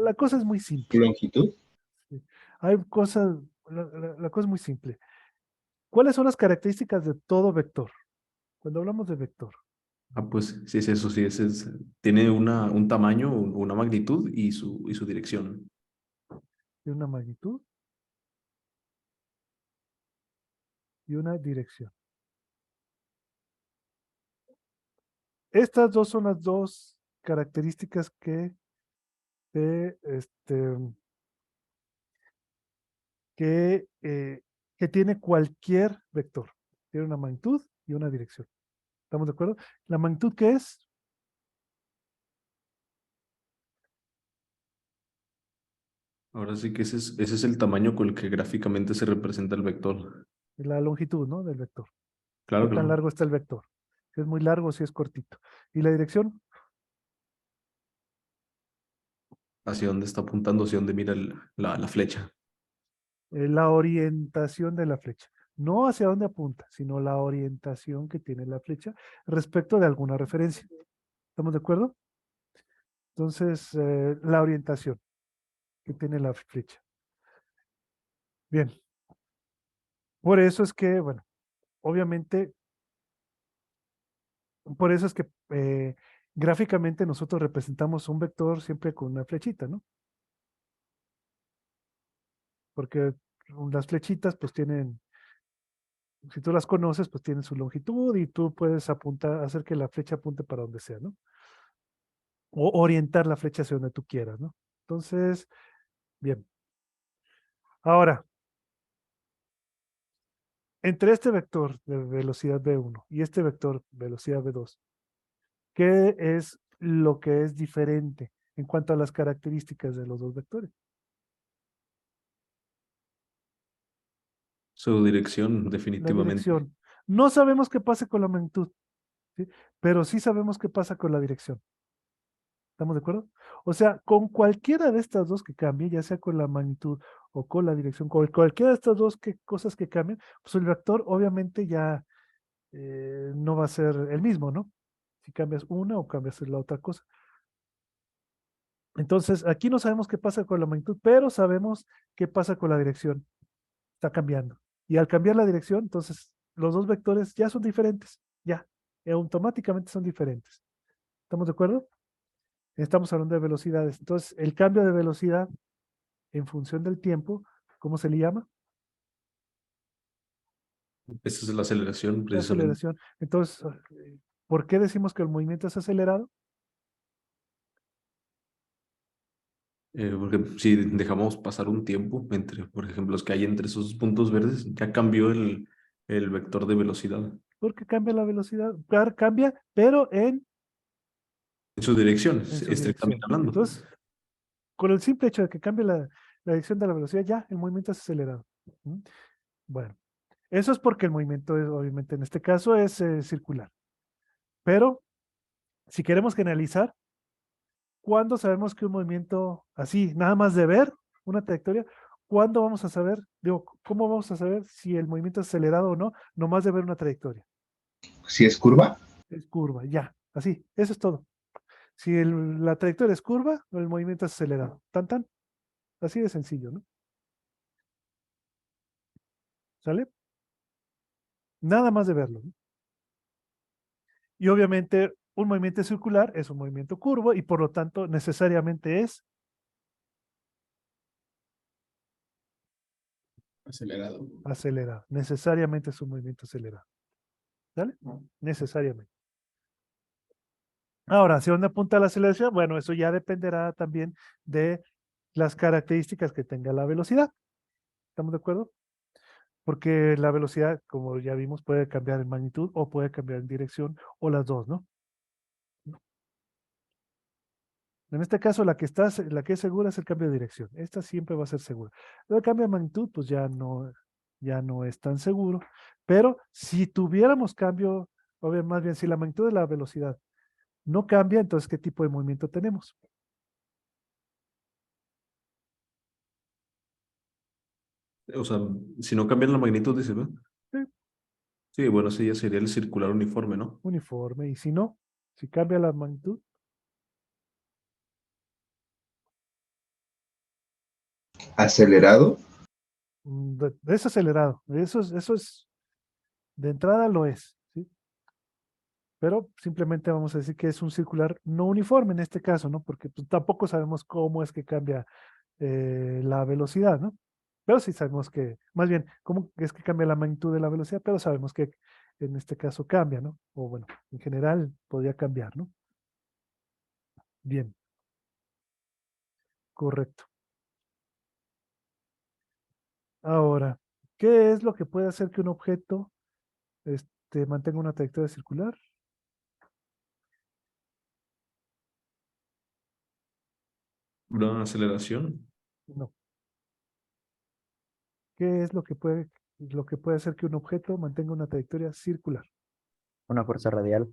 La cosa es muy simple. Longitud. Sí. Hay cosas, la cosa es muy simple. ¿Cuáles son las características de todo vector? Cuando hablamos de vector, Ah, pues sí es eso, sí tiene un tamaño, una magnitud y su dirección. de una magnitud y una dirección. Estas dos son las dos características eh, este, que, eh, que tiene cualquier vector. Tiene una magnitud y una dirección. ¿Estamos de acuerdo? La magnitud que es Ahora sí que ese es el tamaño con el que gráficamente se representa el vector. la longitud, ¿no? Del vector. ¿Qué Claro, tan claro. largo está el vector? Si es muy largo, si es cortito. Y la dirección, Hacia dónde está apuntando, hacia dónde mira la flecha. la orientación de la flecha. No hacia dónde apunta, sino la orientación que tiene la flecha respecto de alguna referencia. ¿Estamos de acuerdo? Entonces, la orientación que tiene la flecha. Bien. Por eso es que, bueno, obviamente, por eso es que gráficamente nosotros representamos un vector siempre con una flechita, ¿no? Porque las flechitas pues tienen, si tú las conoces, pues tienen su longitud y tú puedes apuntar, hacer que la flecha apunte para donde sea, ¿no? O orientar la flecha hacia donde tú quieras, ¿no? Entonces, bien. Ahora, entre este vector de velocidad v1 y este vector velocidad v2, ¿qué es lo que es diferente en cuanto a las características de los dos vectores? Su dirección, La definitivamente. dirección. No sabemos qué pasa con la magnitud, ¿sí? Pero sí sabemos qué pasa con la dirección. ¿Estamos de acuerdo? O sea, con cualquiera de estas dos que cambie, ya sea con la magnitud o con la dirección, con cualquiera de estas dos cosas que cambien, pues el vector obviamente ya no va a ser el mismo, ¿no? Si cambias una o cambias la otra cosa. Entonces, aquí no sabemos qué pasa con la magnitud, pero sabemos qué pasa con la dirección. Está cambiando. Y al cambiar la dirección, entonces los dos vectores ya son diferentes. Ya, automáticamente son diferentes. ¿Estamos de acuerdo? Estamos hablando de velocidades. Entonces, el cambio de velocidad en función del tiempo, ¿cómo se le llama? Esa es la aceleración, La precisamente. aceleración. Entonces, ¿por qué decimos que el movimiento es acelerado? Porque si dejamos pasar un tiempo entre, por ejemplo, los que hay entre esos puntos verdes, ya cambió el vector de velocidad Porque cambia la velocidad, cambia, pero en su dirección, en su estrictamente dirección. hablando. Entonces, con el simple hecho de que cambie la dirección de la velocidad, ya el movimiento es acelerado. ¿Mm? Bueno, eso es porque el movimiento es, obviamente, en este caso es circular. Pero si queremos generalizar, ¿cuándo sabemos que un movimiento así, nada más de ver una trayectoria, cuándo vamos a saber, digo, cómo vamos a saber si el movimiento es acelerado o no, nomás de ver una trayectoria? Si es curva, Es curva, ya, así, eso es todo. Si la trayectoria es curva, el movimiento es acelerado. Tan, tan, así de sencillo, ¿no? ¿Sale? Nada más de verlo, ¿no? Y obviamente un movimiento circular es un movimiento curvo y por lo tanto necesariamente es Acelerado. acelerado. Necesariamente es un movimiento acelerado. ¿Sale? Necesariamente. Ahora, ¿hacia dónde apunta la aceleración? Bueno, eso ya dependerá también de las características que tenga la velocidad. ¿Estamos de acuerdo? Porque la velocidad, como ya vimos, puede cambiar en magnitud o puede cambiar en dirección o las dos, ¿no? En este caso, la que es segura es el cambio de dirección. Esta siempre va a ser segura. El cambio de magnitud, pues ya no es tan seguro. Pero si tuviéramos cambio, o bien, más bien, si la magnitud de la velocidad no cambia, entonces, ¿qué tipo de movimiento tenemos? O sea, si no cambian la magnitud, dice, ¿no? Sí, Sí, bueno, sí, ya sería el circular uniforme, ¿no? uniforme. Y si no, si cambia la magnitud, Acelerado. es acelerado. Eso es, de entrada lo es, ¿sí? Pero simplemente vamos a decir que es un circular no uniforme en este caso, ¿no? Porque pues, tampoco sabemos cómo es que cambia la velocidad, ¿no? Pero sí sabemos que, más bien, cómo es que cambia la magnitud de la velocidad, pero sabemos que en este caso cambia, ¿no? O bueno, en general podría cambiar, ¿no? Bien, correcto. Ahora, ¿qué es lo que puede hacer que un objeto mantenga una trayectoria circular? Una aceleración. No. ¿Qué es lo que puede hacer que un objeto mantenga una trayectoria circular? Una fuerza radial.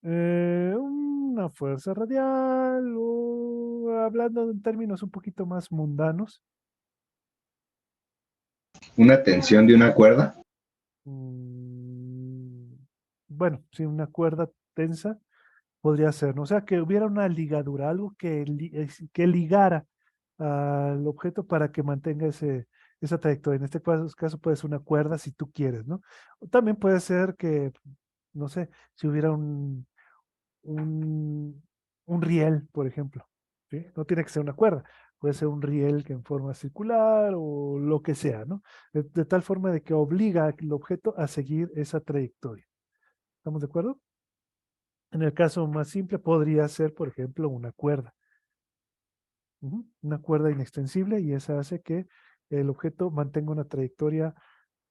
Una fuerza radial o hablando en términos un poquito más mundanos. Una tensión de una cuerda. mm, bueno, sí, una cuerda tensa podría ser, ¿no? O sea, que hubiera una ligadura, algo que ligara al objeto para que mantenga esa trayectoria. En este caso puede ser una cuerda si tú quieres, ¿no? O también puede ser que, no sé, si hubiera un, un riel, por ejemplo, ¿sí? No tiene que ser una cuerda, puede ser un riel que en forma circular o lo que sea, ¿no? De tal forma de que obliga al objeto a seguir esa trayectoria. ¿Estamos de acuerdo? En el caso más simple podría ser, por ejemplo, una cuerda. Una cuerda inextensible y esa hace que el objeto mantenga una trayectoria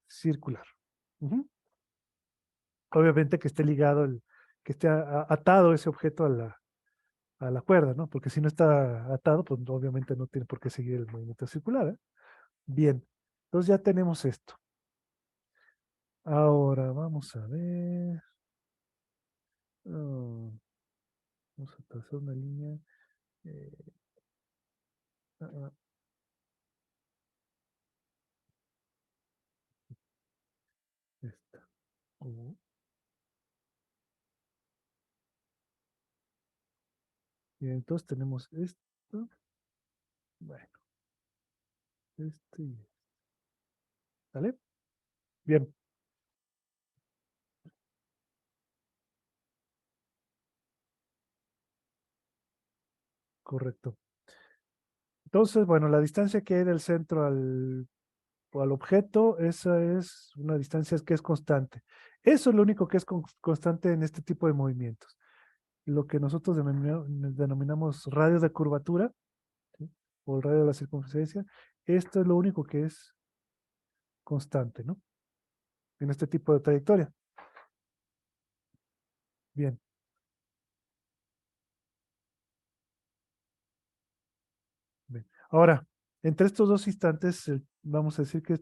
circular. Ujú. Obviamente que esté ligado, que esté atado ese objeto a la cuerda, ¿no? Porque si no está atado, pues obviamente no tiene por qué seguir el movimiento circular, ¿eh? Bien, entonces ya tenemos esto. Ahora vamos a ver. Ah, vamos a trazar una línea. eh, ah, ah, esta. Y entonces tenemos esto. Bueno, este y este. ¿Vale? Bien, correcto. Entonces, bueno, la distancia que hay del centro al objeto, esa es una distancia que es constante. Eso es lo único que es constante en este tipo de movimientos. Lo que nosotros denominamos radio de curvatura, ¿sí? O el radio de la circunferencia, esto es lo único que es constante, ¿no? En este tipo de trayectoria. Bien. Bien. Ahora, entre estos dos instantes, vamos a decir que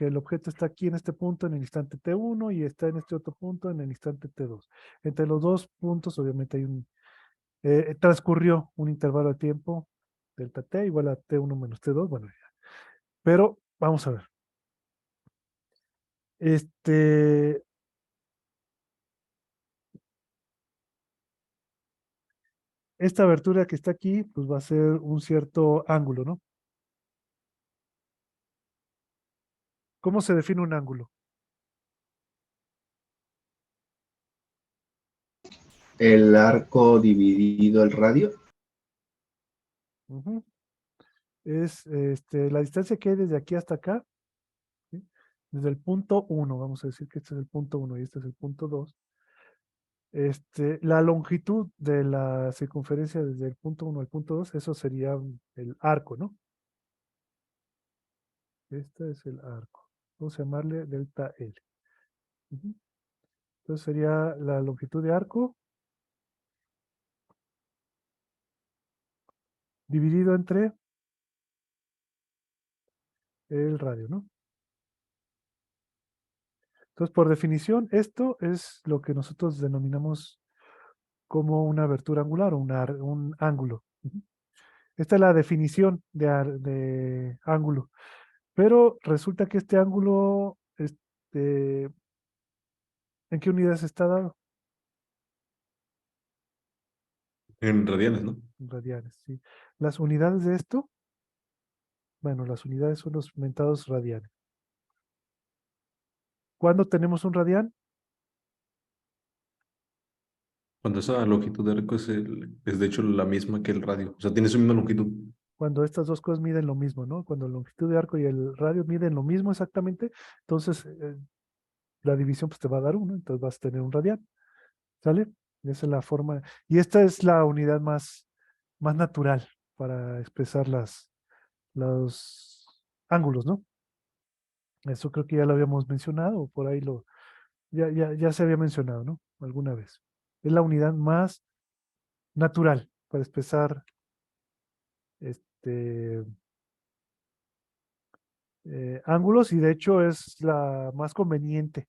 el objeto está aquí en este punto en el instante T1 y está en este otro punto en el instante T2. Entre los dos puntos, obviamente transcurrió un intervalo de tiempo, delta T igual a T1 menos T2, bueno, ya. Pero vamos a ver. Este, esta abertura que está aquí, pues va a ser un cierto ángulo, ¿no? ¿Cómo se define un ángulo? El arco dividido el radio. Ujú. Es la distancia que hay desde aquí hasta acá, ¿sí? Desde el punto 1, vamos a decir que este es el punto 1 y este es el punto 2. La longitud de la circunferencia desde el punto 1 al punto 2, eso sería el arco, ¿no? Este es el arco. Vamos a llamarle delta L. Ujú. Entonces sería la longitud de arco dividido entre el radio, ¿no? Entonces, por definición, esto es lo que nosotros denominamos como una abertura angular o un ángulo. Ujú. Esta es la definición de ángulo. Pero resulta que este ángulo, ¿en qué unidades está dado? En radianes, ¿no? En radianes, sí. Las unidades de esto, bueno, las unidades son los mentados radianes. ¿Cuándo tenemos un radián? Cuando esa longitud de arco es de hecho la misma que el radio. O sea, tiene su misma longitud. Cuando estas dos cosas miden lo mismo, ¿no? Cuando la longitud de arco y el radio miden lo mismo exactamente, entonces la división pues te va a dar uno, entonces vas a tener un radián, ¿sale? Esa es la forma. Y esta es la unidad más natural para expresar los ángulos, ¿no? Eso creo que ya lo habíamos mencionado, o por ahí ya se había mencionado, ¿no? Alguna vez. Es la unidad más natural para expresar este, ángulos y de hecho es la más conveniente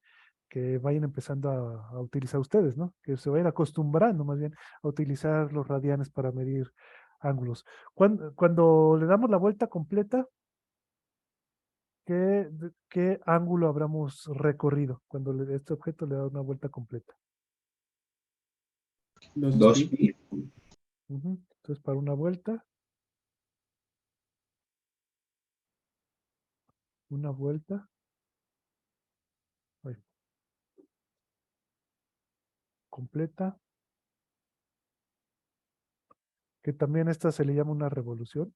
que vayan empezando a utilizar ustedes, ¿no? Que se vayan acostumbrando más bien a utilizar los radianes para medir ángulos. Cuando le damos la vuelta completa, ¿qué ángulo habremos recorrido cuando este objeto le da una vuelta completa? Dos 2 pi. pi. Ujú. Entonces, para una vuelta, ay, completa, que también esta se le llama una revolución.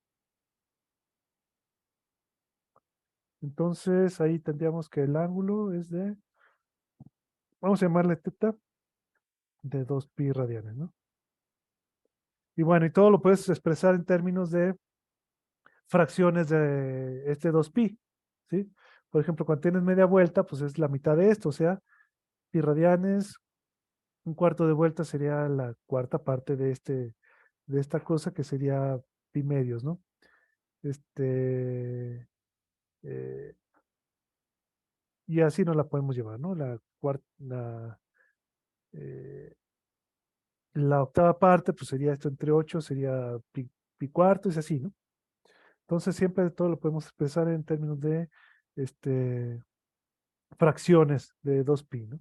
Entonces, ahí tendríamos que el ángulo es vamos a llamarle teta, de 2 pi radianes, ¿no? Y bueno, y todo lo puedes expresar en términos de fracciones de este 2 pi, ¿sí? Por ejemplo, cuando tienes media vuelta, pues es la mitad de esto, o sea, pi radianes, un cuarto de vuelta sería la cuarta parte de esta cosa que sería pi medios, ¿no? Este, eh, y así nos la podemos llevar, ¿no? Eh, la octava parte, pues sería esto entre 8, sería pi cuarto, es así, ¿no? Entonces siempre todo lo podemos expresar en términos de este, fracciones de 2 pi, ¿no?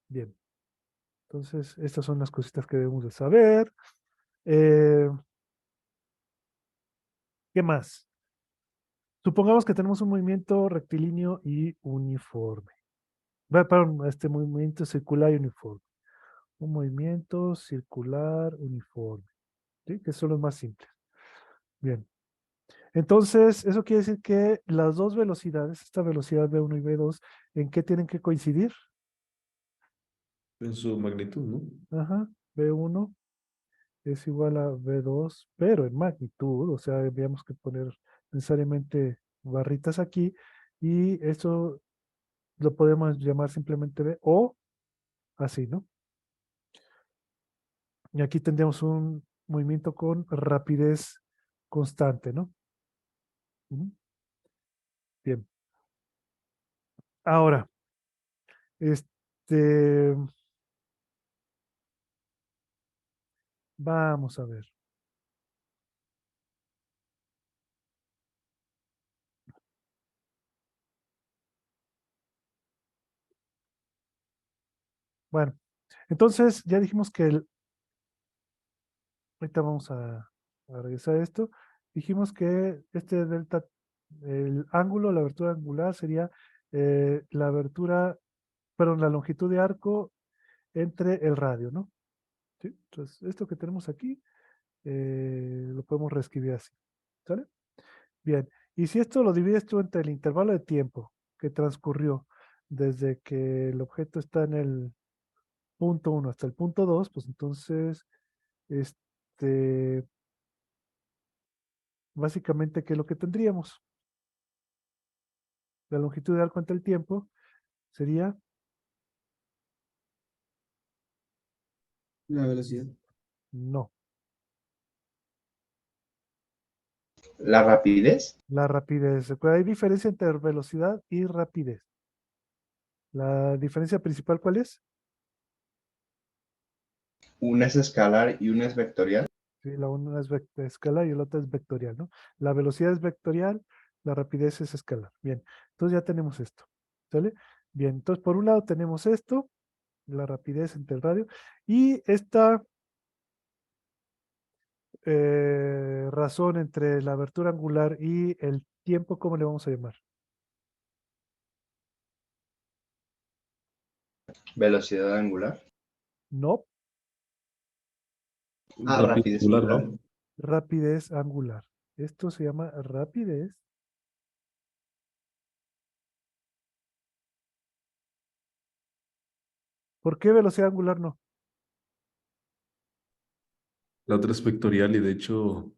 Bien, entonces estas son las cositas que debemos de saber. Eh, ¿Qué más? Supongamos que tenemos un movimiento rectilíneo y uniforme. Perdón, este movimiento circular y uniforme. Un movimiento circular uniforme, ¿sí? Que son los más simples. Bien. Entonces, eso quiere decir que las dos velocidades, esta velocidad V1 y V2, ¿en qué tienen que coincidir? En su magnitud, ¿no? Ajá, V1 es igual a V2, pero en magnitud, o sea, habíamos que poner necesariamente barritas aquí, y esto lo podemos llamar simplemente V o así, ¿no? Y aquí tendríamos un movimiento con rapidez constante, ¿no? Ujú. Bien. Ahora, este, vamos a ver. Bueno, entonces ya dijimos que ahorita vamos a regresar a esto. Dijimos que este delta, el ángulo, la abertura angular sería la abertura, perdón, la longitud de arco entre el radio, ¿no? ¿Sí? Entonces, esto que tenemos aquí lo podemos reescribir así. ¿Sale? Bien. Y si esto lo divides tú entre el intervalo de tiempo que transcurrió desde que el objeto está en el punto 1 hasta el punto 2, pues entonces, este, básicamente, ¿qué es lo que tendríamos? La longitud de arco ante el tiempo sería, La velocidad. no, La rapidez, la rapidez. Recuerda, hay diferencia entre velocidad y rapidez. La diferencia principal, ¿cuál es? una es escalar y una es vectorial. Sí, la una es escalar y la otra es vectorial, ¿no? La velocidad es vectorial, la rapidez es escalar. Bien, entonces ya tenemos esto, ¿sale? Bien, entonces por un lado tenemos esto, la rapidez entre el radio, y esta razón entre la abertura angular y el tiempo, ¿cómo le vamos a llamar? Velocidad angular. No, Rápido, Rapidez angular, angular. ¿no? rapidez angular. Esto se llama rapidez. ¿Por qué velocidad angular no? La otra es vectorial y de hecho,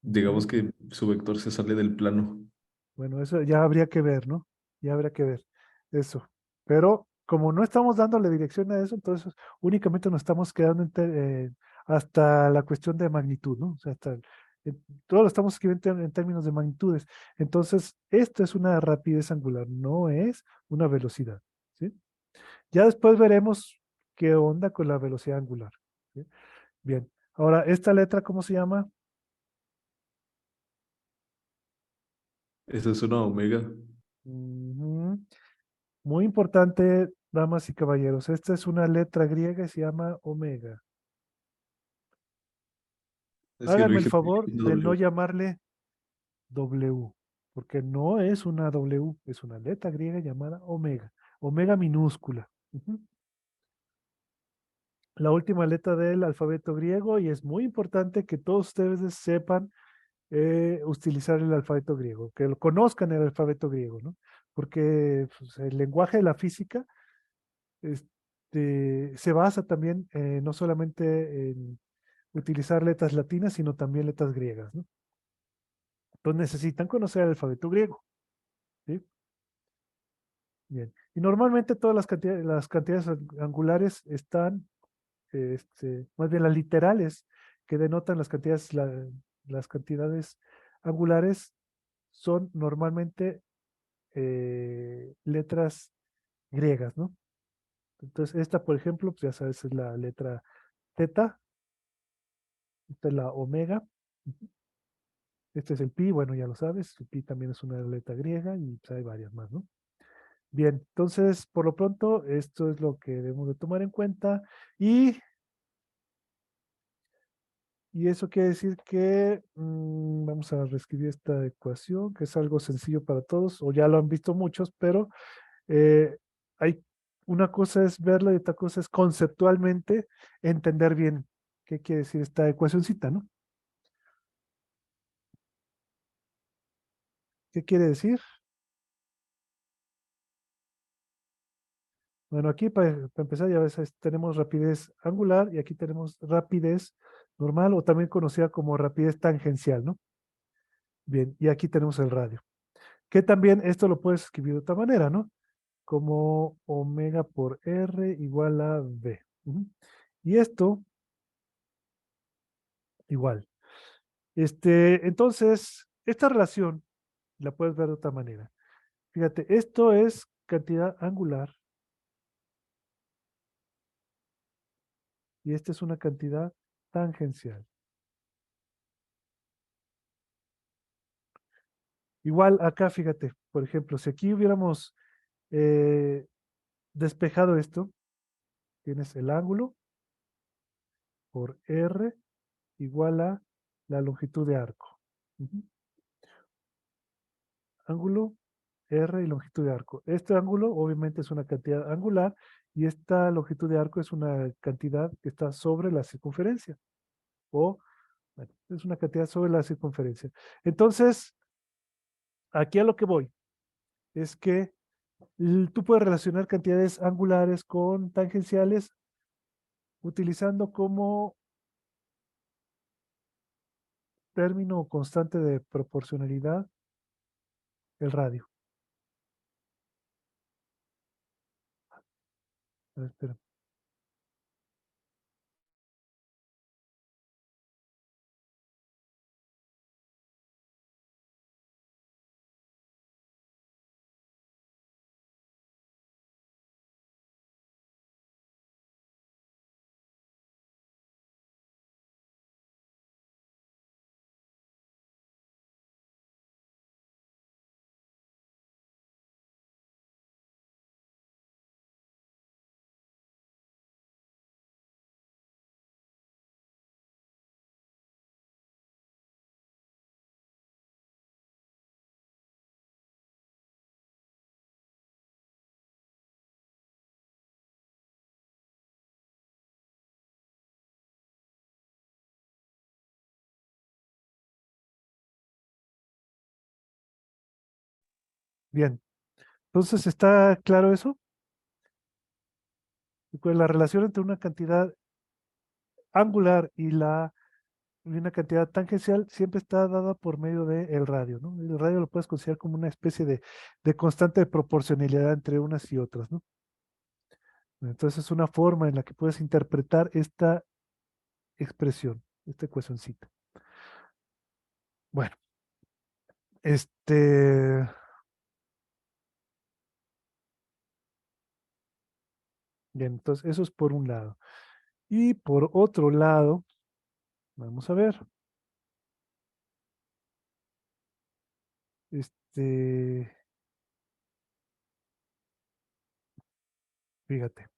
digamos Ujú. que su vector se sale del plano. Bueno, eso ya habría que ver, ¿no? Ya habría que ver eso. Pero como no estamos dándole dirección a eso, entonces únicamente nos estamos quedando hasta la cuestión de magnitud, ¿no? O sea, todo lo estamos escribiendo en términos de magnitudes. Entonces, esto es una rapidez angular, no es una velocidad, ¿sí? Ya después veremos qué onda con la velocidad angular, ¿sí? Bien, ahora, esta letra, ¿cómo se llama? Esa es una omega. Ujú. Muy importante, damas y caballeros. Esta es una letra griega y se llama omega. Es que lo Háganme el dije favor una de no W. llamarle W, porque no es una W, es una letra griega llamada omega. Omega minúscula. Ujú. La última letra del alfabeto griego y es muy importante que todos ustedes sepan utilizar el alfabeto griego, que lo conozcan el alfabeto griego, ¿no? Porque pues, el lenguaje de la física se basa también no solamente en utilizar letras latinas, sino también letras griegas, ¿no? Entonces necesitan conocer el alfabeto griego, ¿sí? Bien. Y normalmente todas las cantidades angulares están, más bien las literales que denotan las cantidades angulares son normalmente letras griegas, ¿no? Entonces, esta, por ejemplo, pues ya sabes, es la letra teta, esta es la omega, ujú, este es el pi, bueno, ya lo sabes, el pi también es una letra griega y pues, hay varias más, ¿no? Bien, entonces, por lo pronto, esto es lo que debemos de tomar en cuenta y eso quiere decir que vamos a reescribir esta ecuación, que es algo sencillo para todos, o ya lo han visto muchos, pero eh, hay una cosa es verlo y otra cosa es conceptualmente entender bien qué quiere decir esta ecuacióncita, ¿no? ¿Qué quiere decir? Bueno, aquí para empezar ya ves, tenemos rapidez angular y aquí tenemos rapidez normal o también conocida como rapidez tangencial, ¿no? Bien, y aquí tenemos el radio. Que también esto lo puedes escribir de otra manera, ¿no? Como omega por R igual a V. Ujú. Y esto igual. Entonces, esta relación la puedes ver de otra manera. Fíjate, esto es cantidad angular y esta es una cantidad tangencial. Igual acá, fíjate, por ejemplo, si aquí hubiéramos eh, despejado esto, tienes el ángulo por R igual a la longitud de arco. Ujú. Ángulo R y longitud de arco. Este ángulo obviamente es una cantidad angular y esta longitud de arco es una cantidad que está sobre la circunferencia o bueno, es una cantidad sobre la circunferencia. Entonces, aquí a lo que voy es que tú puedes relacionar cantidades angulares con tangenciales utilizando como término constante de proporcionalidad el radio. A ver, espera. Bien. Entonces, ¿está claro eso? Pues la relación entre una cantidad angular y una cantidad tangencial siempre está dada por medio del radio, ¿no? El radio lo puedes considerar como una especie de constante de proporcionalidad entre unas y otras, ¿no? Entonces es una forma en la que puedes interpretar esta expresión, esta ecuacioncita. Bueno, este, bien, entonces eso es por un lado. Y por otro lado, vamos a ver, este, fíjate,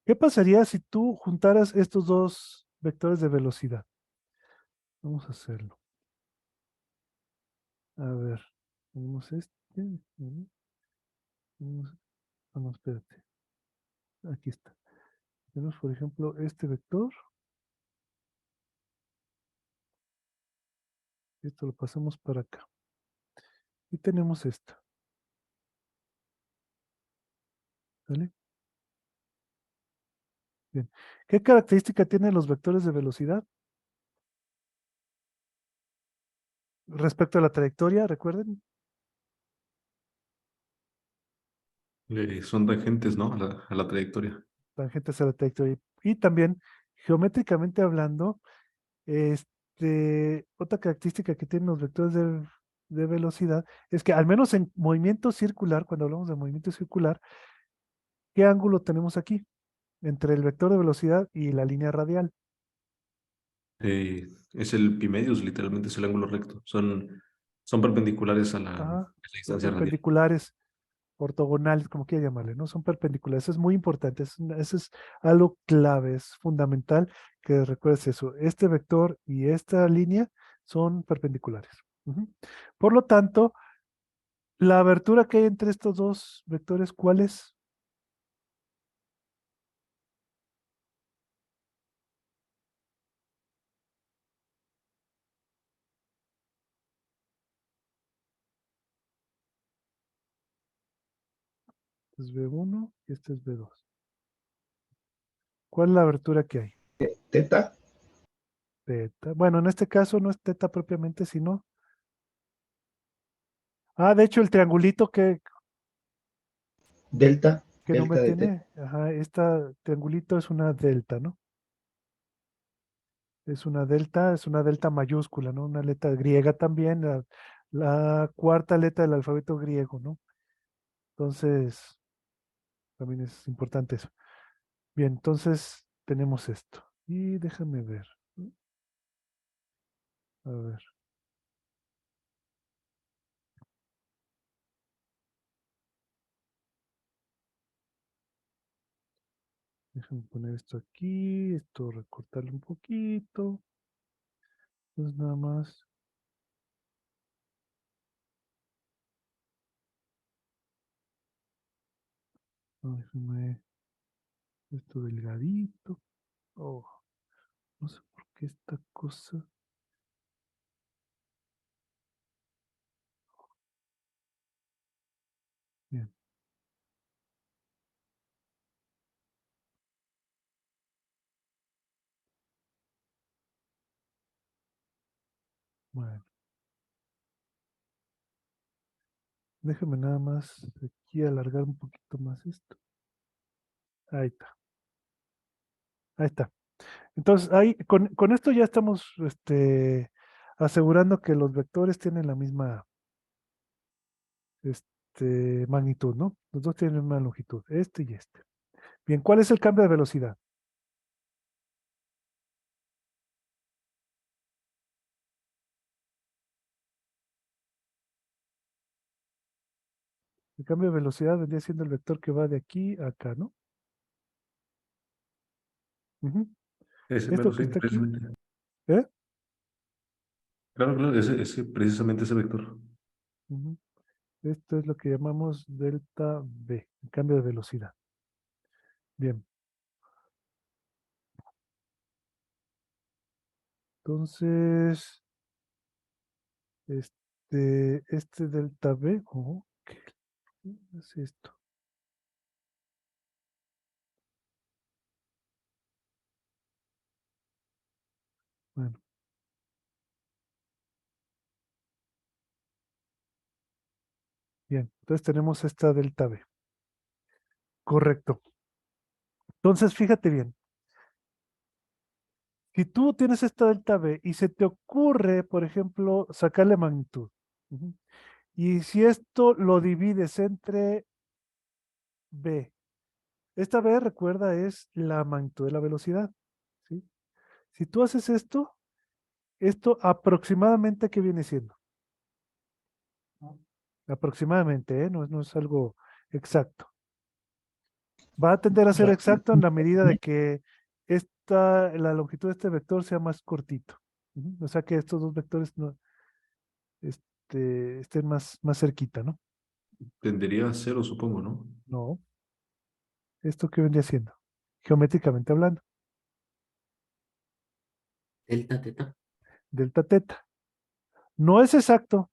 ¿qué pasaría si tú juntaras estos dos vectores de velocidad? Vamos a hacerlo. A ver, tenemos este, ¿no? No, espérate, aquí está. Tenemos, por ejemplo, este vector, esto lo pasamos para acá. Y tenemos esto, ¿vale? Bien. ¿Qué característica tienen los vectores de velocidad? Respecto a la trayectoria, recuerden, Son tangentes, ¿no? A la trayectoria. tangentes a la trayectoria. Y también, geométricamente hablando, otra característica que tienen los vectores de velocidad es que al menos en movimiento circular, cuando hablamos de movimiento circular, ¿qué ángulo tenemos aquí? Entre el vector de velocidad y la línea radial. Es el pi medios, literalmente es el ángulo recto. Son perpendiculares a a la Ajá, son distancia radial. perpendiculares, ortogonales, como quiera llamarle, ¿no? Son perpendiculares. Eso es muy importante. Eso es algo clave, es fundamental que recuerdes eso. Este vector y esta línea son perpendiculares. Ujú. Por lo tanto, la abertura que hay entre estos dos vectores, ¿cuál es? Este es B1 y este es B2. ¿Cuál es la abertura que hay? Teta, Teta. Bueno, en este caso no es teta propiamente, sino. Ah, de hecho, el triangulito delta, ¿qué nombre delta de teta. tiene? Ajá, este triangulito es una delta, ¿no? Es una delta mayúscula, ¿no? Una letra griega también, la cuarta letra del alfabeto griego, ¿no? Entonces, también es importante eso. Bien, entonces tenemos esto. Y déjame ver, ¿no? A ver, déjame poner esto aquí, esto recortarlo un poquito. Entonces nada más. Déjame esto delgadito. Oh, no sé por qué esta cosa. Bien, bueno. Déjame nada más aquí alargar un poquito más esto. Ahí está. Ahí está. Entonces, ahí, con esto ya estamos asegurando que los vectores tienen la misma magnitud, ¿no? Los dos tienen la misma longitud, este y este. Bien, ¿cuál es el cambio de velocidad? El cambio de velocidad vendría siendo el vector que va de aquí a acá, ¿no? Ujú. Ese Esto mero, que sí, está aquí, precisamente. ¿eh? Claro, claro, precisamente ese vector. Ujú. Esto es lo que llamamos delta V, el cambio de velocidad. Bien, entonces, este delta V, ¿qué es esto? Bueno, bien, entonces tenemos esta delta V. Correcto. Entonces, fíjate bien, si tú tienes esta delta V y se te ocurre, por ejemplo, sacarle magnitud, ujú, y si esto lo divides entre V, esta V, recuerda, es la magnitud de la velocidad, ¿sí? Si tú haces esto aproximadamente, ¿qué viene siendo? Aproximadamente, ¿eh? No es algo exacto. Va a tender a ser exacto en la medida de que la longitud de este vector sea más cortito. Ujú. O sea que estos dos vectores no, estén más cerquita, ¿no? Tendería a cero, supongo, ¿no? No, ¿esto qué vendría siendo? Geométricamente hablando, Delta teta. delta teta. No es exacto,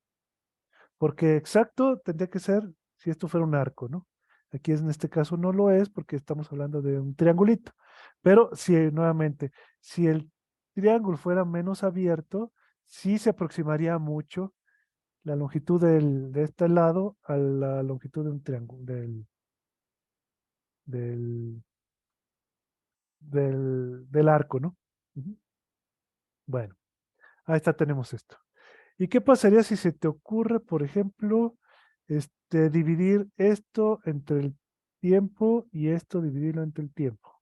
porque exacto tendría que ser si esto fuera un arco, ¿no? Aquí en este caso no lo es porque estamos hablando de un triangulito. Pero si nuevamente, si el triángulo fuera menos abierto, sí se aproximaría mucho la longitud de este lado a la longitud de un triángulo, del, del arco, ¿no? Ujú. Bueno, ahí está, tenemos esto. ¿Y qué pasaría si se te ocurre, por ejemplo, dividir esto entre el tiempo y esto dividirlo entre el tiempo?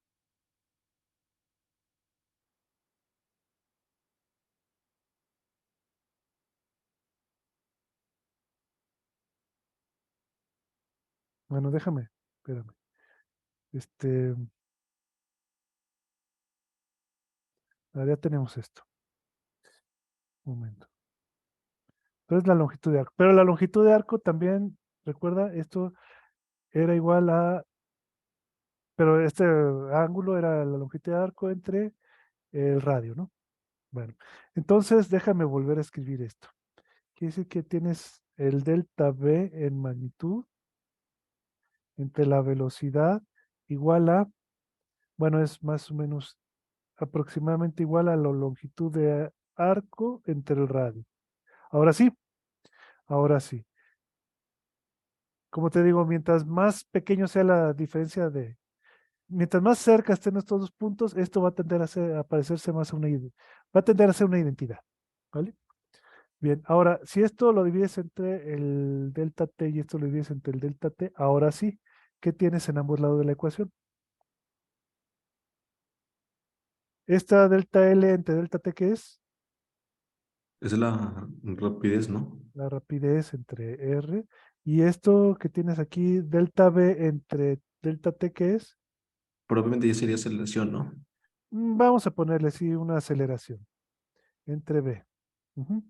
Bueno, déjame, espérame. Ya tenemos esto. Un momento. Entonces la longitud de arco. Pero la longitud de arco también, recuerda, esto era igual a, pero este ángulo era la longitud de arco entre el radio, ¿no? Bueno, entonces déjame volver a escribir esto. Quiere decir que tienes el delta V en magnitud entre la velocidad igual a, bueno, es más o menos aproximadamente igual a la longitud de arco entre el radio. Ahora sí, ahora sí. Como te digo, mientras más pequeño sea la diferencia mientras más cerca estén estos dos puntos, esto va a tender a parecerse más a va a tender a ser una identidad, ¿vale? Bien, ahora, si esto lo divides entre el delta t y esto lo divides entre el delta t, ahora sí, ¿qué tienes en ambos lados de la ecuación? Esta delta L entre delta T, ¿qué es? Es la rapidez, ¿no? La rapidez entre R. Y esto que tienes aquí, delta V entre delta T, ¿qué es? Probablemente ya sería aceleración, ¿no? Vamos a ponerle así una aceleración entre V. Ujú.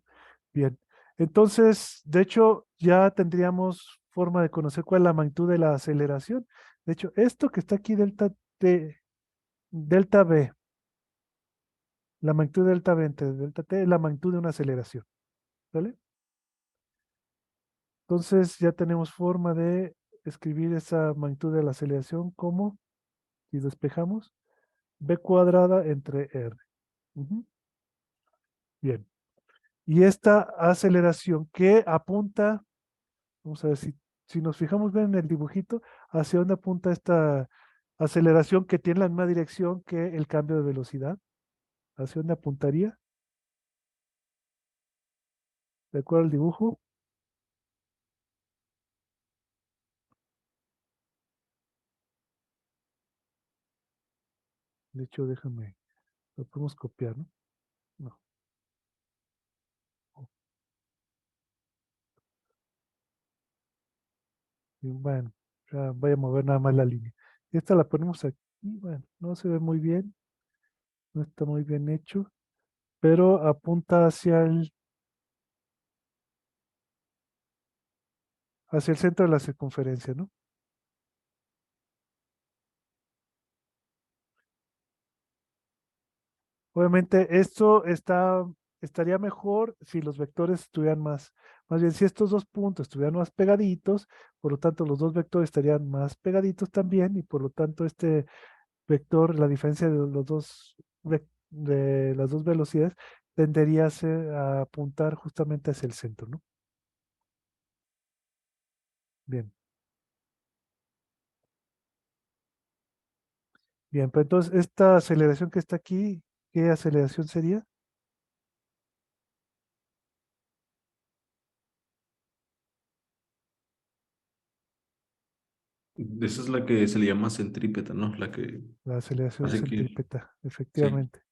Bien. Entonces, de hecho, ya tendríamos forma de conocer cuál es la magnitud de la aceleración. De hecho, esto que está aquí, delta T, delta V, la magnitud de delta V entre delta T es la magnitud de una aceleración. ¿Vale? Entonces ya tenemos forma de escribir esa magnitud de la aceleración como, si despejamos, V cuadrada entre R. Ujú. Bien. Y esta aceleración que apunta Vamos a ver si nos fijamos bien en el dibujito, hacia dónde apunta esta aceleración que tiene la misma dirección que el cambio de velocidad. ¿Hacia dónde apuntaría? ¿De acuerdo al dibujo? De hecho, déjame, lo podemos copiar, ¿no? No. Y bueno, ya voy a mover nada más la línea. Esta la ponemos aquí, bueno, no se ve muy bien, no está muy bien hecho, pero apunta hacia el centro de la circunferencia, ¿no? Obviamente esto estaría mejor si los vectores estuvieran más bien si estos dos puntos estuvieran más pegaditos, por lo tanto los dos vectores estarían más pegaditos también y por lo tanto este vector, la diferencia de los de las dos velocidades, tendería a apuntar justamente hacia el centro, ¿no? Bien, bien, pues entonces esta aceleración que está aquí, ¿qué aceleración sería? Esa es la que se le llama centrípeta, ¿no? La que La aceleración hace que... centrípeta, Sí. efectivamente.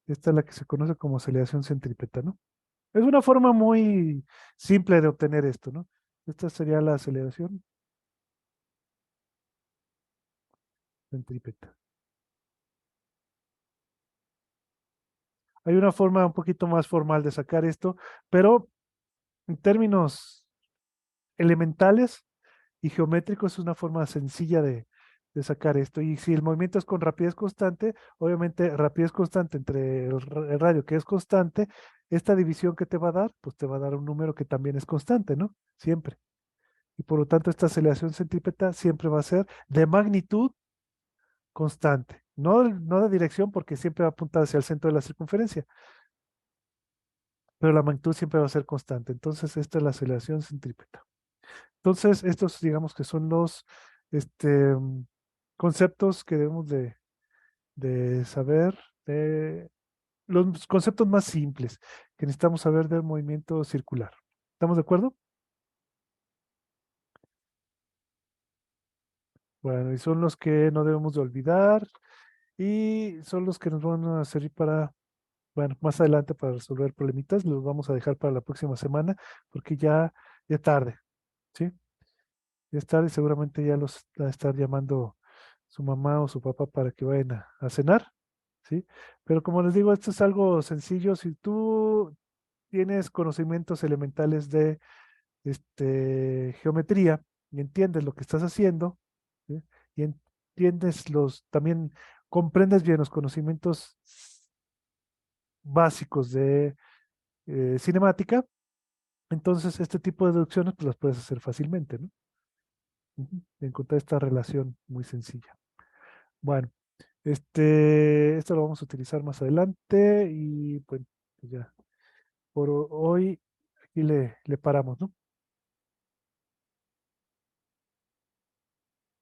Esta es la que se conoce como aceleración centrípeta, ¿no? Es una forma muy simple de obtener esto, ¿no? Esta sería la aceleración centrípeta. Hay una forma un poquito más formal de sacar esto, pero en términos elementales y geométricos es una forma sencilla de sacar esto. Y si el movimiento es con rapidez constante, obviamente rapidez constante entre el radio que es constante, esta división que te va a dar, pues te va a dar un número que también es constante, ¿no? Siempre. Y por lo tanto, esta aceleración centrípeta siempre va a ser de magnitud constante. No de dirección, porque siempre va a apuntar hacia el centro de la circunferencia, pero la magnitud siempre va a ser constante. Entonces, esta es la aceleración centrípeta. Entonces, estos digamos que son los este, conceptos que debemos de saber, los conceptos más simples que necesitamos saber del movimiento circular. ¿Estamos de acuerdo? Bueno, y son los que no debemos de olvidar y son los que nos van a servir para, bueno, más adelante para resolver problemitas. Los vamos a dejar para la próxima semana porque ya tarde, ¿sí? Ya es tarde, seguramente ya los va a estar llamando su mamá o su papá para que vayan a cenar, ¿sí? Pero como les digo, esto es algo sencillo. Si tú tienes conocimientos elementales de geometría y entiendes lo que estás haciendo, ¿sí? Y entiendes también comprendes bien los conocimientos básicos de cinemática, entonces este tipo de deducciones pues las puedes hacer fácilmente, ¿no? Ujú, encontrar esta relación muy sencilla. Bueno, esto lo vamos a utilizar más adelante y pues ya, por hoy aquí le paramos, ¿no?